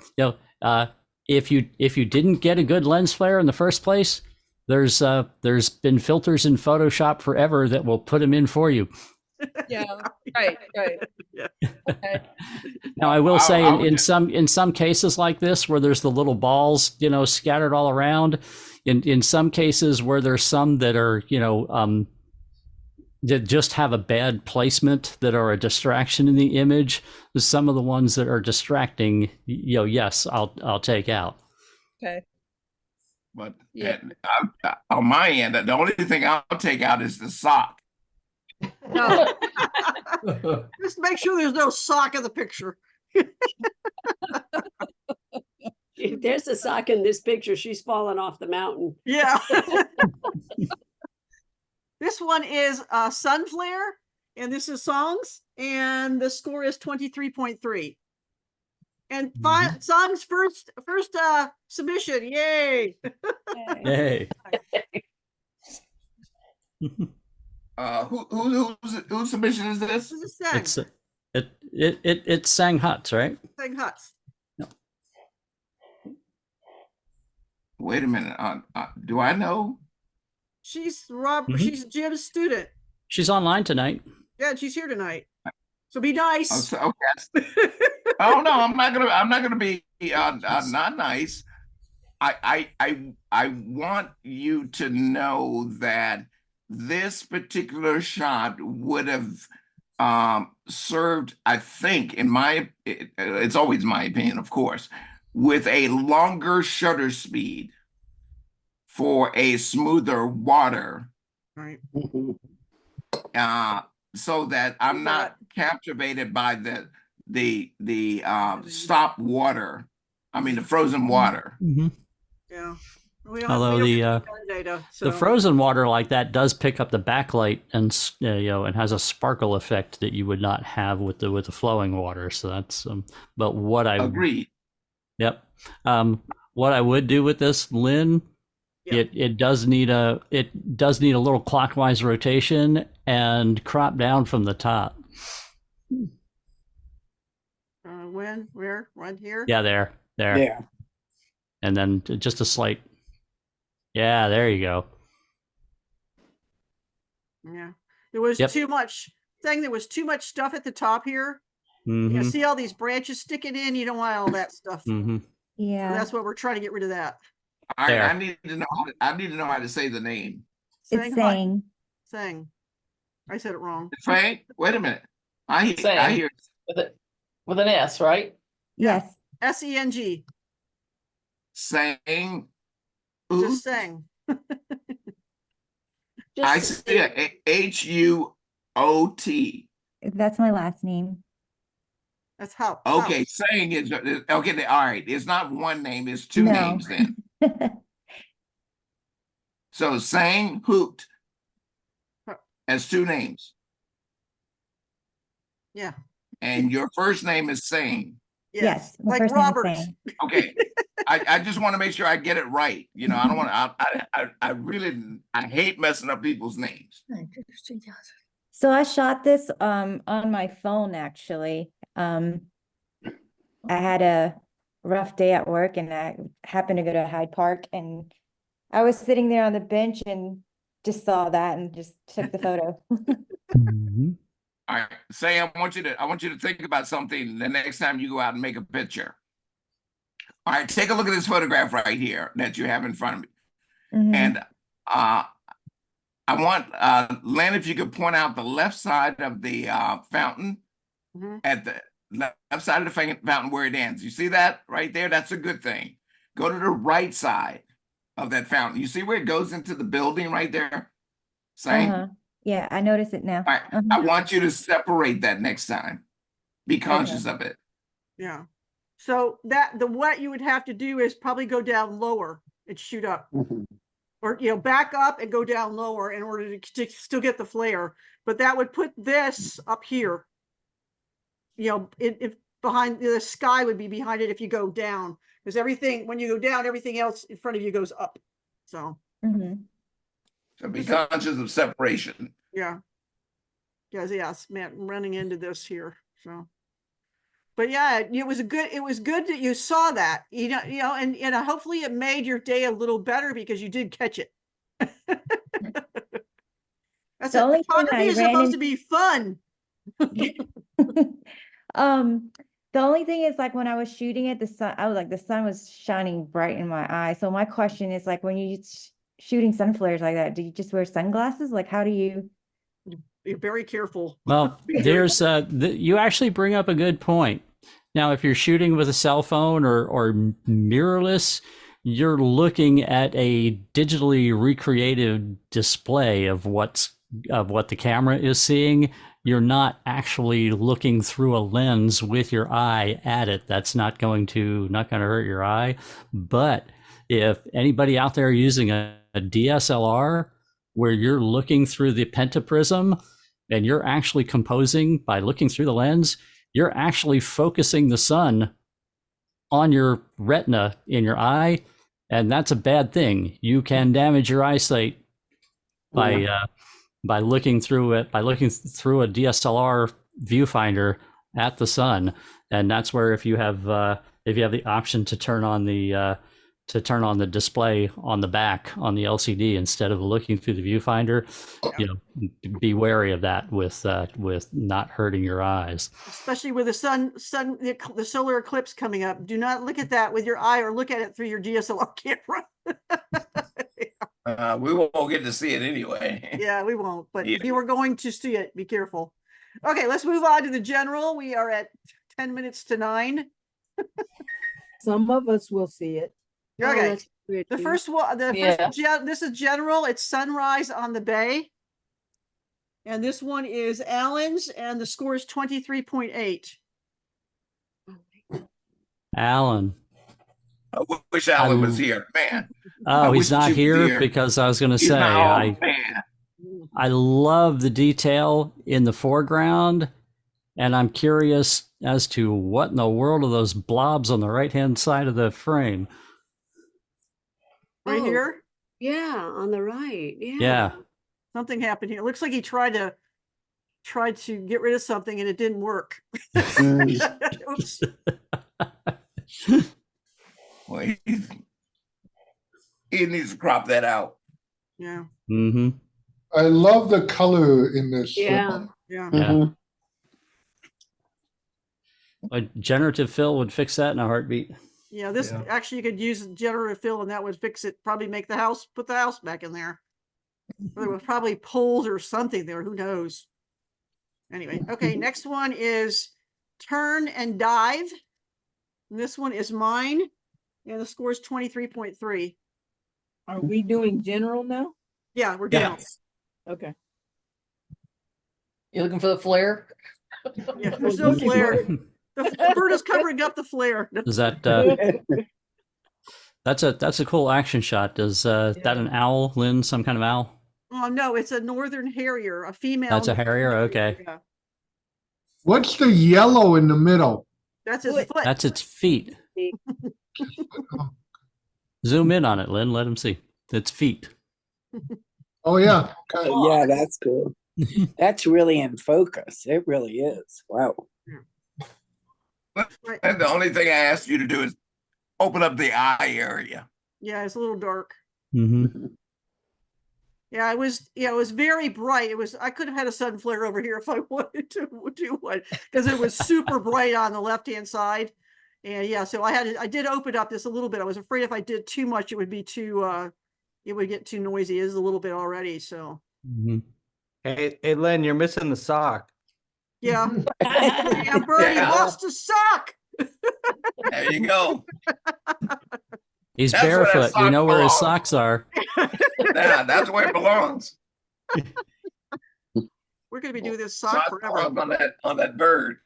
if you didn't get a good lens flare in the first place, there's been filters in Photoshop forever that will put them in for you. Yeah, right, right. Yeah. Okay. Now, I will say I would in some cases like this where there's the little balls, scattered all around, in some cases where there's some that are, that just have a bad placement that are a distraction in the image, some of the ones that are distracting, yes, I'll take out. Okay. But Yeah. on my end, the only thing I'll take out is the sock. No. Just make sure there's no sock in the picture. If there's a sock in this picture, she's fallen off the mountain. Yeah. This one is Sun Flare, and this is songs, and the score is 23.3. And songs first submission. Yay. Hey. Whose submission is this? This is Sang. It's Sang Huts, right? Sang Huts. Wait a minute. Do I know? She's she's Jim's student. She's online tonight. Yeah, she's here tonight. So be nice. Oh, okay. Oh no, I'm not gonna be not nice. I want you to know that this particular shot would have served, I think, it's always my opinion, of course, with a longer shutter speed for a smoother water. Right. So that I'm not captivated by the stop water. I mean the frozen water. Yeah. Although the frozen water like that does pick up the backlight and and has a sparkle effect that you would not have with the flowing water. So that's but what I agreed. Yep. What I would do with this, Lynn, it does need a little clockwise rotation and crop down from the top. When? Where? Right here? Yeah, there. Yeah. And then just a slight. Yeah, there you go. Yeah. There was too much there was too much stuff at the top here. Mm-hmm. You see all these branches sticking in, you don't want all that stuff. Mm-hmm. Yeah. So that's what we're trying to get rid of that. I need to know how to say the name. It's Sang. Sang. I said it wrong. Sang? Wait a minute. I hear with an S, right? Yes. S-E-N-G. Sang. Just Sang. I see it. H-U-O-T. That's my last name. That's how. Okay, Sang is okay. All right, it's not one name; it's two names then. So Sang Hoot has two names. Yeah. And your first name is Sang. Yes. Like Robert. Okay. I just want to make sure I get it right. I don't want to. I hate messing up people's names. So I shot this on my phone actually. I had a rough day at work and I happened to go to Hyde Park and I was sitting there on the bench and just saw that and just took the photo. Mm-hmm. All right, say I want you to think about something the next time you go out and make a picture. All right, take a look at this photograph right here that you have in front of me. Mm-hmm. And I want Len, if you could point out the left side of the fountain, at the left side of the fountain where it ends. You see that right there? That's a good thing. Go to the right side of that fountain. You see where it goes into the building right there? Same. Yeah, I notice it now. All right. I want you to separate that next time. Be conscious of it. Yeah. So what you would have to do is probably go down lower and shoot up. Or back up and go down lower in order to still get the flare. But that would put this up here. If behind the sky would be behind it if you go down. Because when you go down, everything else in front of you goes up. So So be conscious of separation. yeah. Yes, Matt, I'm running into this here. So but yeah, it was good that you saw that, and hopefully it made your day a little better because you did catch it. That's The it. only thing Photography I is ran supposed to into- be fun. The only thing is like when I was shooting it, the sun was shining bright in my eye. So my question is like when you shooting sun flares like that, do you just wear sunglasses? Like how do you? Be very careful. Well, there's you actually bring up a good point. Now, if you're shooting with a cell phone or mirrorless, you're looking at a digitally recreated display of what the camera is seeing. You're not actually looking through a lens with your eye at it. That's not going to hurt your eye. But if anybody out there using a DSLR where you're looking through the pentaprism and you're actually composing by looking through the lens, you're actually focusing the sun on your retina in your eye, and that's a bad thing. You can damage your eyesight by looking through a DSLR viewfinder at the sun, and that's where if you have the option to turn on the display on the back on the LCD instead of looking through the viewfinder, be wary of that with not hurting your eyes. Especially with the solar eclipse coming up. Do not look at that with your eye or look at it through your DSLR camera. We won't get to see it anyway. Yeah, we won't. But Yeah. if you were going to see it, be careful. Okay, let's move on to the general. We are at 10 minutes to 9. Some of us will see it. Okay. The first one, this is general. It's sunrise on the bay. And this one is Allen's, and the score is 23.8. Alan. I wish Alan was here, man. Oh, he's wish not he was here because I was going to He's say, not- oh, man. I love the detail in the foreground, and I'm curious as to what in the world are those blobs on the right-hand side of the frame. Right here? Yeah, on the right. Yeah. Yeah. Something happened here. It looks like he tried to get rid of something and it didn't work. Oops. Well, he needs to crop that out. Yeah. Mm-hmm. I love the color in this. Yeah. Yeah. Yeah. A generative fill would fix that in a heartbeat. Yeah, this actually you could use generative fill and that would fix it. Probably make the house, put the house back in there. There was probably poles or something there. Who knows? Anyway, okay. Next one is turn and dive. And this one is mine, and the score is 23.3. Are we doing general now? Yeah, we're down. Okay. You looking for the flare? Yeah, there's no flare. The bird is covering up the flare. Is that that's a cool action shot. Is that an owl, Lynn? Some kind of owl? Oh no, it's a northern harrier, a female. That's a harrier. Okay. Yeah. What's the yellow in the middle? That's his foot. That's its feet. Zoom in on it, Lynn. Let him see. Its feet. Oh yeah. Okay. Yeah, that's cool. That's really in focus. It really is. Wow. And the only thing I asked you to do is open up the eye area. Yeah, it's a little dark. Mm-hmm. Yeah, it was very bright. I could have had a sun flare over here if I wanted to do one because it was super bright on the left-hand side. And yeah, so I did open up this a little bit. I was afraid if I did too much, it would be too it would get too noisy. It is a little bit already. So Mm-hmm. Hey, Len, you're missing the sock. yeah. Yeah, Bernie lost a sock. There you go. He's That's where that barefoot. You sock know where his belongs. socks are. Yeah, that's where it belongs. We're gonna be doing this sock Sock forever. belongs on that bird.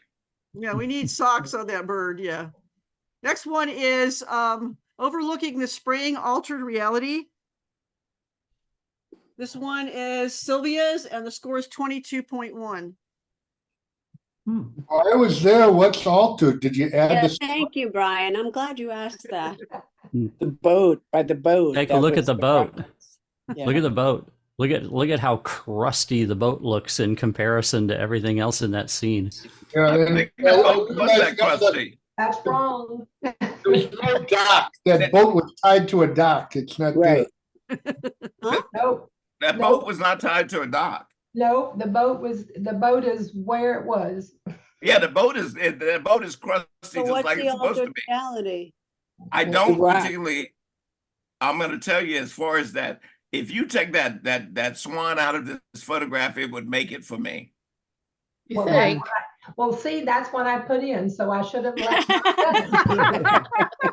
Yeah, we need socks on that bird. Yeah. Next one is overlooking the spring, altered reality. This one is Sylvia's, and the score is 22.1. I was there. What's altered? Did you add Yeah, this? thank you, Brian. I'm glad you asked that. The boat, by the boat. Take a that look was at the boat. reference. Look at the boat. Look at how crusty the boat looks in comparison to everything else in that scene. Yeah, I and- think that boat was that crusty. That's wrong. There's no dock. That boat was tied to a dock. It's not Right. Nope. That boat was not tied to a dock. No, the boat is where it was. Yeah, the boat is crusty, So just what's like the it's supposed to be. reality? I don't Right. particularly. I'm going to tell you as far as that. If you take that swan out of this photograph, it would make it for me. You Well, think? Well, see, that's what I put in, so I should have left.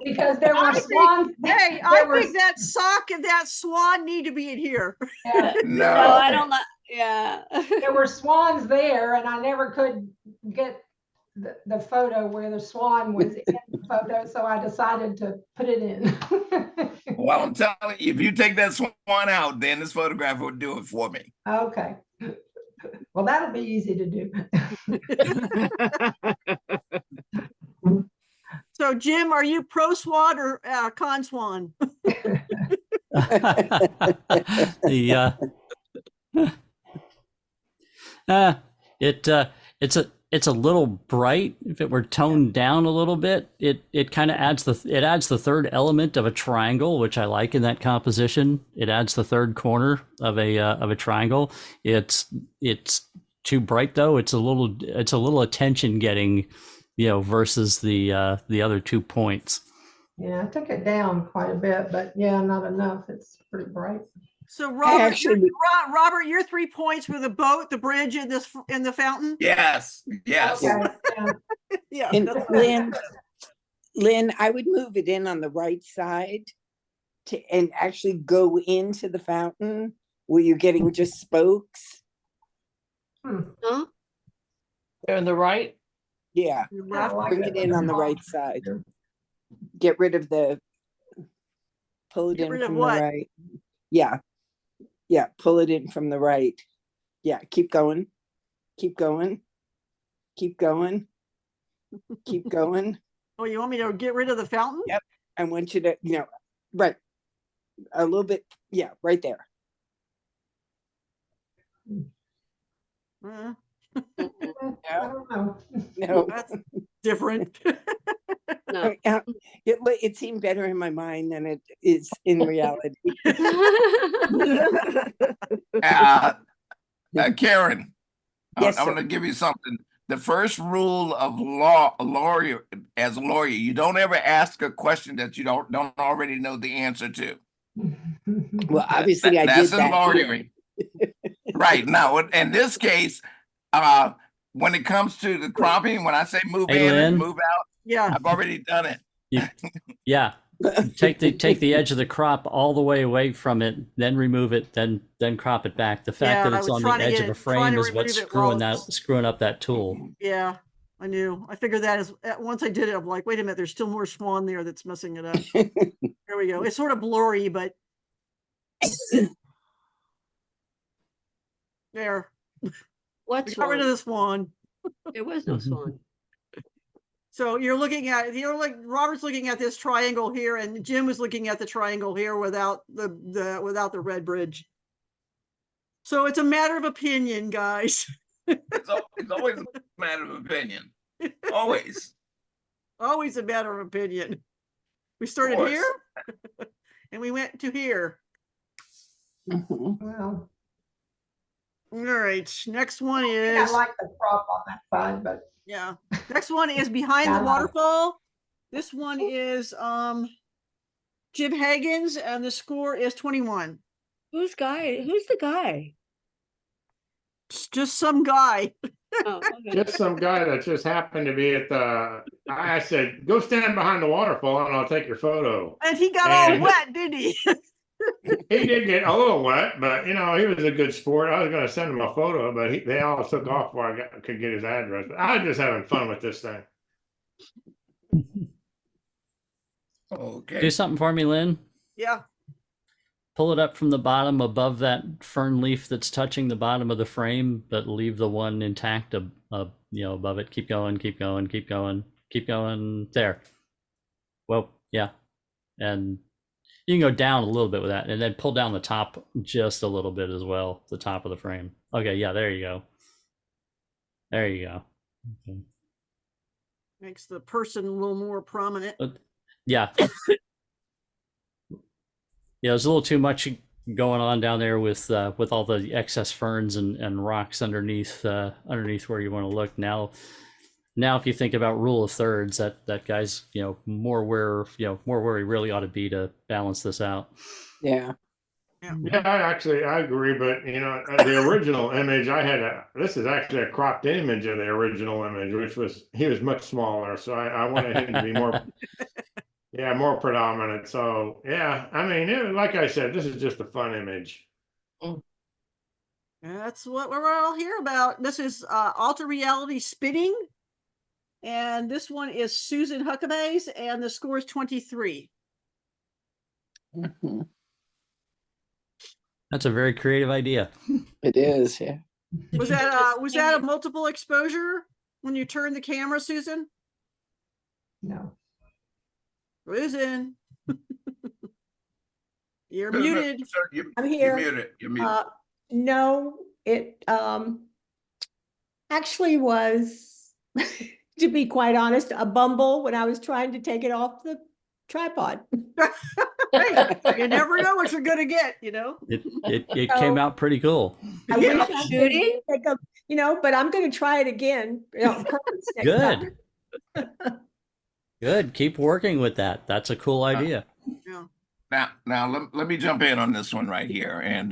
Because there were I think- swans. Hey, there I were- think that sock and that swan need to be in here. yeah, No, I don't like, yeah. there were swans there, and I never could get the photo where the swan was in the photo, so I decided to put it in. Well, I'm telling you, if you take that swan out, then this photograph would do it for me. Okay. Well, that'll be easy to do. So Jim, are you pro swan or con swan? It's a little bright. If it were toned down a little bit, it kind of adds the third element of a triangle, which I like in that composition. It adds the third corner of a triangle. It's too bright though. It's a little attention getting, versus the other 2 points. Yeah, I took it down quite a bit, but yeah, not enough. It's pretty bright. So Robert, actually- Robert, your 3 points were the boat, the bridge, and the fountain. Yes. Okay, yeah. Yeah. And that's right. Lynn, I would move it in on the right side and actually go into the fountain where you're getting just spokes. Huh? They're on the right. Yeah, Your I left. like bring it in on the right side. Get rid of pull it Get in rid of from what? the right. Yeah. Yeah, pull it in from the right. Yeah, keep going. Keep going. Keep going. Keep going. Oh, you want me to get rid of the fountain? Yep. I want you to, right. A little bit. Yeah, right there. Uh, I don't know. No. that's different. No. It seemed better in my mind than it is in reality. Karen, Yes, I'm sir. going to give you something. The first rule of law, as a lawyer, you don't ever ask a question that you don't already know the answer to. Well, obviously I did That's in that. lawyering. Right. Now, in this case, when it comes to the cropping, when I say move Hey, in Lynn. and move out, Yeah. I've already done it. Yeah. Take the edge of the crop all the way away from it, then remove it, then crop it back. The fact Yeah, that I it's was on the trying to edge get of a it- trying frame to is what's remove it while screwing up that tool. Yeah, I knew. I figured that once I did it, I'm like, wait a minute, there's still more swan there that's messing it up. There we go. It's sort of blurry, but there. What We got rid of swan? the swan. There was no swan. So Robert's looking at this triangle here, and Jim was looking at the triangle here without the red bridge. So it's a matter of opinion, guys. It's always a matter of opinion. Always. Always a matter of opinion. We started course. here and we went to here. Well, All right, next one I is, like the crop on that side, but yeah, next one is behind Yeah, I the like it. waterfall. This one is Jim Hagen's, and the score is 21. Who's the guy? It's just some guy. Oh, okay. Just some guy that just happened to be at I said, go stand behind the waterfall and I'll take your photo. And he got all And- wet, didn't he? He did get a little wet, but he was a good sport. I was going to send him a photo, but they all took off before I could get his address. But I was just having fun with this thing. Okay. Do something for me, Lynn. Yeah. Pull it up from the bottom above that fern leaf that's touching the bottom of the frame, but leave the one intact above it. Keep going, keep going, keep going, keep going. There. Well, yeah. And you can go down a little bit with that, and then pull down the top just a little bit as well, the top of the frame. Okay, yeah, there you go. There you go. Okay. Makes the person a little more prominent. Yeah. Yeah, there's a little too much going on down there with all the excess ferns and rocks underneath underneath where you want to look. Now if you think about rule of thirds, that guy's more where more where he really ought to be to balance this out. Yeah. Yeah, I agree, but the original image this is actually a cropped image of the original image, which he was much smaller. So I wanted him to be more, more predominant. So yeah, I mean, like I said, this is just a fun image. That's what we're all here about. This is Alter Reality Spinning. And this one is Susan Huckabee's, and the score is 23. Mhm. That's a very creative idea. It is, yeah. Was that a multiple exposure when you turned the camera, Susan? No. Susan. You're muted. I'm here. You're muted. You're muted. No, it actually was, to be quite honest, a bumble when I was trying to take it off the tripod. Hey, you never know what you're gonna get, It came out pretty cool. I wish I could take a, but I'm going to try it again. On purpose next Good. time. Good. Keep working with that. That's a cool idea. Now let me jump in on this one right here. And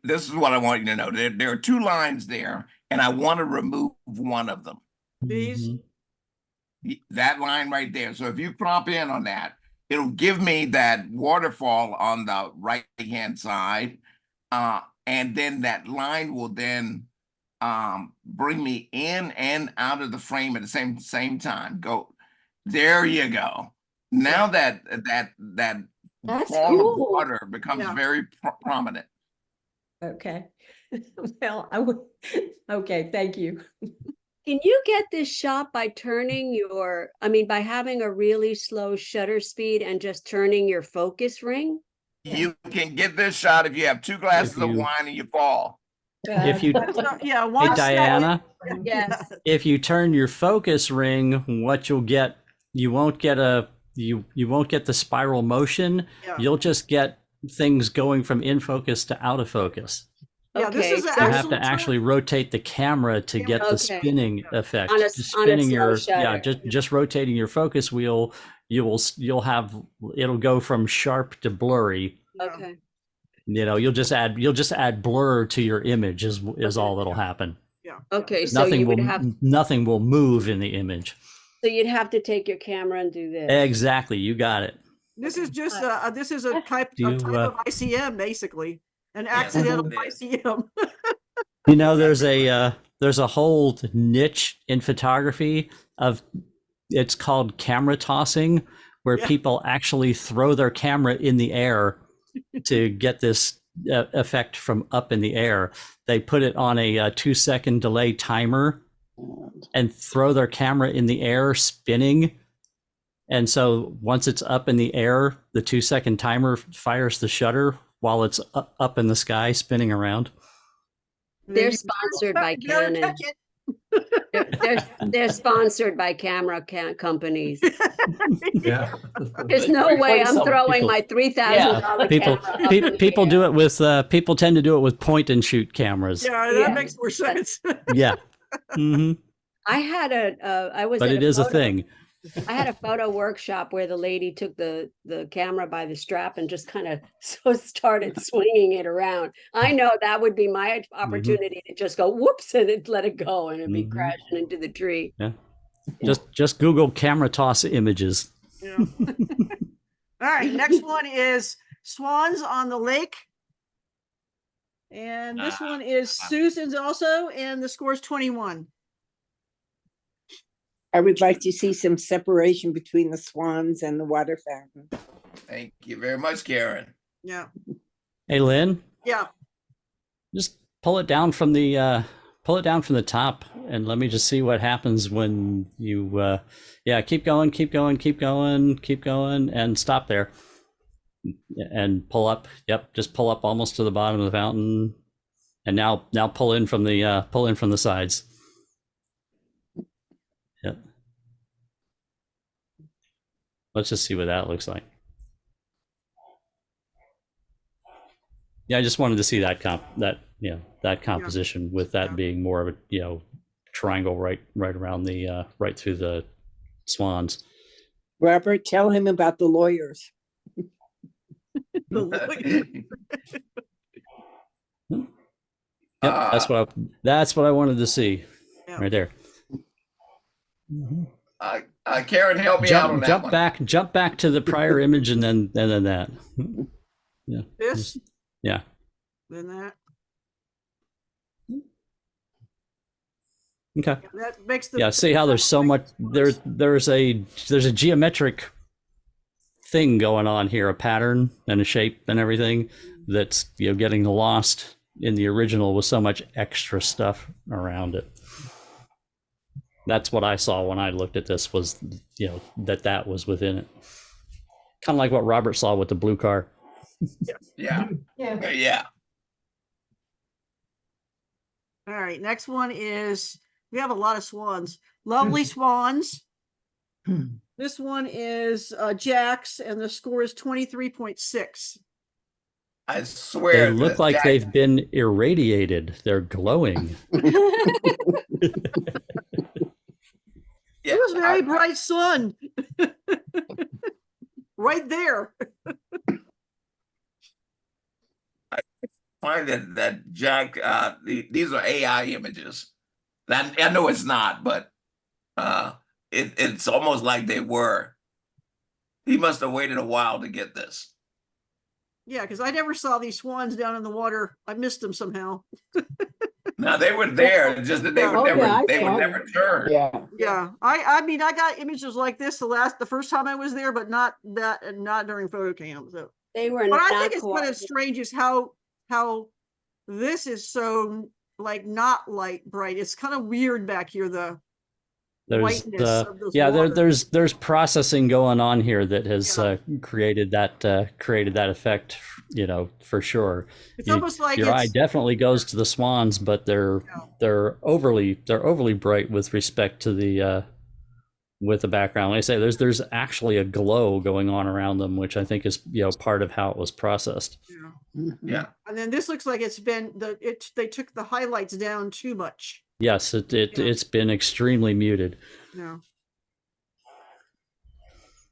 this is what I want you to know. There are two lines there, and I want to remove one of them. These? That line right there. So if you crop in on that, it'll give me that waterfall on the right-hand side. And then that line will then bring me in and out of the frame at the same time. Go. There you go. Now that That's fall of cool. water becomes very prominent. Okay. Well, okay, thank you. Can you get this shot by by having a really slow shutter speed and just turning your focus ring? You can get this shot if you have 2 glasses of wine and you fall. If you one Hey, Diana, Yes. if you turn your focus ring, what you'll get, you won't get the spiral motion. Yeah. You'll just get things going from in focus to out of focus. Yeah, this is You have to actually rotate the camera to get the spinning effect. On a Just spinning slow your shutter. just rotating your focus wheel, you'll have it'll go from sharp to blurry. Okay. You'll just add blur to your image is all that'll happen. Yeah. Okay, so Nothing will move in the image. So you'd have to take your camera and do this. Exactly, you got it. This is just this is a type Do you, of ICM, basically. An accidental ICM. There's a whole niche in photography it's called camera tossing, where people actually throw their camera in the air to get this effect from up in the air. They put it on a 2-second delay timer and throw their camera in the air spinning. And so once it's up in the air, the 2-second timer fires the shutter while it's up in the sky spinning around. They're sponsored by Canon. They're sponsored by camera companies. Yeah. There's no way I'm throwing my $3,000 camera. People do it with people tend to do it with point and shoot cameras. Yeah, that makes more sense. Yeah. Mm-hmm. I had But it is a thing. I had a photo workshop where the lady took the camera by the strap and just kind of started swinging it around. I know that would be my opportunity to just go whoops and let it go and it'd be crashing into the tree. Yeah. Just Google camera toss images. Yeah. All right, next one is Swans on the Lake. And this one is Susan's also, and the score is 21. I would like to see some separation between the swans and the water fountain. Thank you very much, Karen. Yeah. Hey, Lynn. Yeah. Just pull it down from the top, and let me just see what happens when you. Keep going, and stop there, and pull up. Yep, just pull up almost to the bottom of the fountain, and now pull in from the sides. Yep. Let's just see what that looks like. Yeah, I just wanted to see that that composition with that being more of a triangle right around the right through the swans. Robert, tell him about the lawyers. Yep, that's what I wanted to see right there. Karen, help me out on that one. Jump back to the prior image and then that. Yeah. This? Yeah. Then that. Okay. That makes the See how there's so much there's a geometric thing going on here, a pattern and a shape and everything that's getting lost in the original with so much extra stuff around it. That's what I saw when I looked at this, was that was within it. Kind of like what Robert saw with the blue car. Yeah. All right, next one is, we have a lot of swans. Lovely Swans. This one is Jack's, and the score is 23.6. I swear. They look like they've been irradiated. They're glowing. It was a very bright sun. Right there. I find that Jack, these are AI images. I know it's not, but it's almost like they were. He must have waited a while to get this. Yeah, because I never saw these swans down in the water. I missed them somehow. No, they were there, just that they would never turn. Yeah. I mean, I got images like this the first time I was there, but not during photo cam. So they were. But I think it's kind of strange is how this is so not light bright. It's kind of weird back here. There's there's processing going on here that has created that effect, for sure. It's almost like your eye definitely goes to the swans, but they're overly bright with respect to the with the background. Like I say, there's actually a glow going on around them, which I think is part of how it was processed. Yeah. And then this looks like it's been they took the highlights down too much. Yes, it's been extremely muted. Yeah.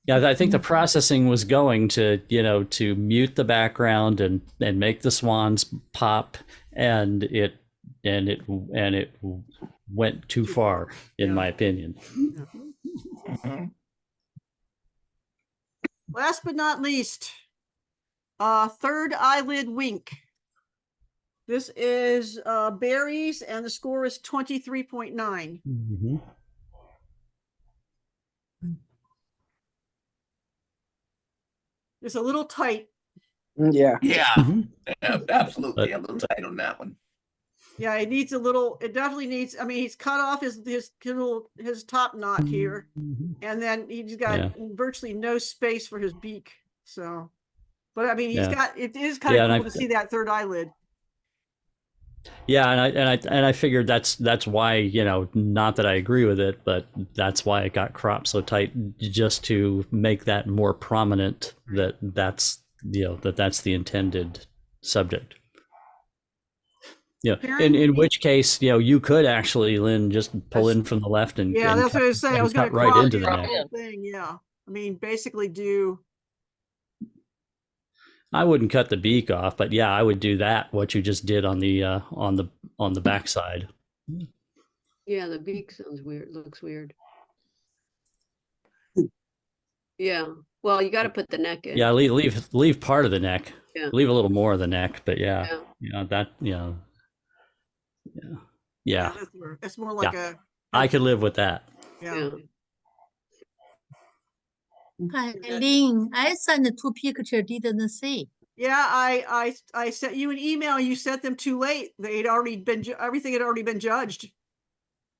Yeah, I think the processing was going to, to mute the background and make the swans pop, and it went too far, in my opinion. Last but not least, third eyelid wink. This is berries, and the score is 23.9. Mm-hmm. It's a little tight. Yeah. Absolutely. A little tight on that one. Yeah, it needs a little, it definitely needs, I mean, he's cut off his top knot here, and then he's got virtually no space for his beak. So, but I mean, it is kind of cool to see that third eyelid. Yeah, and I figured that's why, not that I agree with it, but that's why it got cropped so tight, just to make that more prominent that's the intended subject. In which case, you could actually, Lynn, just pull in from the left and that's what I was saying. I was going to right into the neck. Thing. Yeah, I mean, basically do. I wouldn't cut the beak off, but I would do that. What you just did on the backside. Yeah, the beak sounds weird. Looks weird. Yeah. Well, you got to put the neck in. Yeah, leave part of the neck. Yeah. Leave a little more of the neck, but yeah. It's more like a. I could live with that. Yeah. Hi, Lynn, I sent the 2 pictures, didn't see. Yeah, I sent you an email. You sent them too late. Everything had already been judged.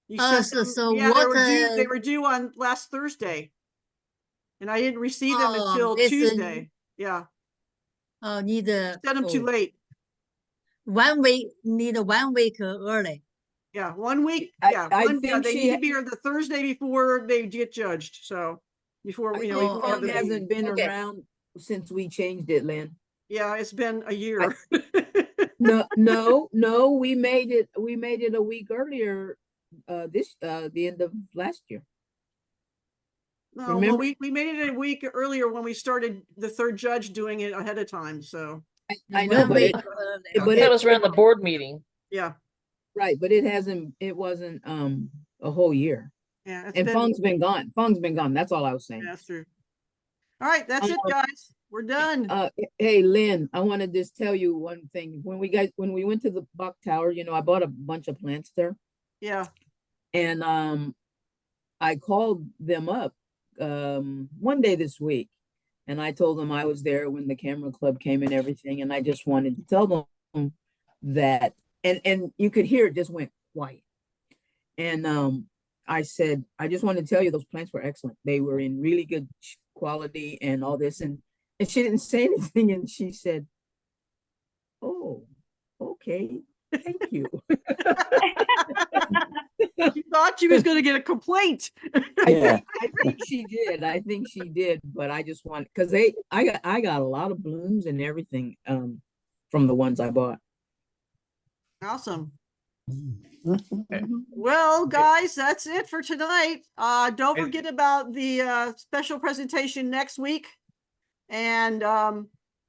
You sent them, they were due on last Thursday, and I didn't receive them until Tuesday. Yeah. Oh, sent them too late. 1 week, need 1 week early. Yeah, 1 week. I they think need to be here the Thursday before they get judged. So before it hasn't been around since we changed it, Lynn. Yeah, it's been a year. No, we made it a week earlier, the end of last year. No, well, Remember? we made it a week earlier when we started the third judge doing it ahead of time, so. I know, but That was around the board meeting. Yeah. Right, but it wasn't a whole year. Yeah. And Fung's been gone. Fung's been gone. That's all I was saying. Yeah, that's true. All right, that's it, guys. We're done. Hey, Lynn, I want to just tell you one thing. When we went to the Buck Tower, I bought a bunch of plants there. Yeah. And I called them up one day this week, and I told them I was there when the camera club came and everything, and I just wanted to tell them that, and you could hear it just went quiet. And I said, I just wanted to tell you those plants were excellent. They were in really good quality and all this, and she didn't say anything, and she said, "Oh, okay, thank you." She thought she was going to get a complaint. I think she did. I think she did, but I just want, because I got a lot of blooms and everything from the ones I bought. Awesome. Well, guys, that's it for tonight. Don't forget about the special presentation next week, and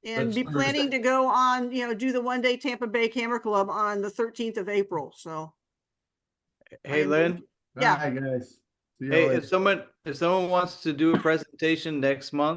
be planning to go on, do the one day Tampa Bay Camera Club on the 13th of April. So, Hey, Lynn. Yeah. Hi, guys. See you Hey, later. if someone wants to do a presentation next month,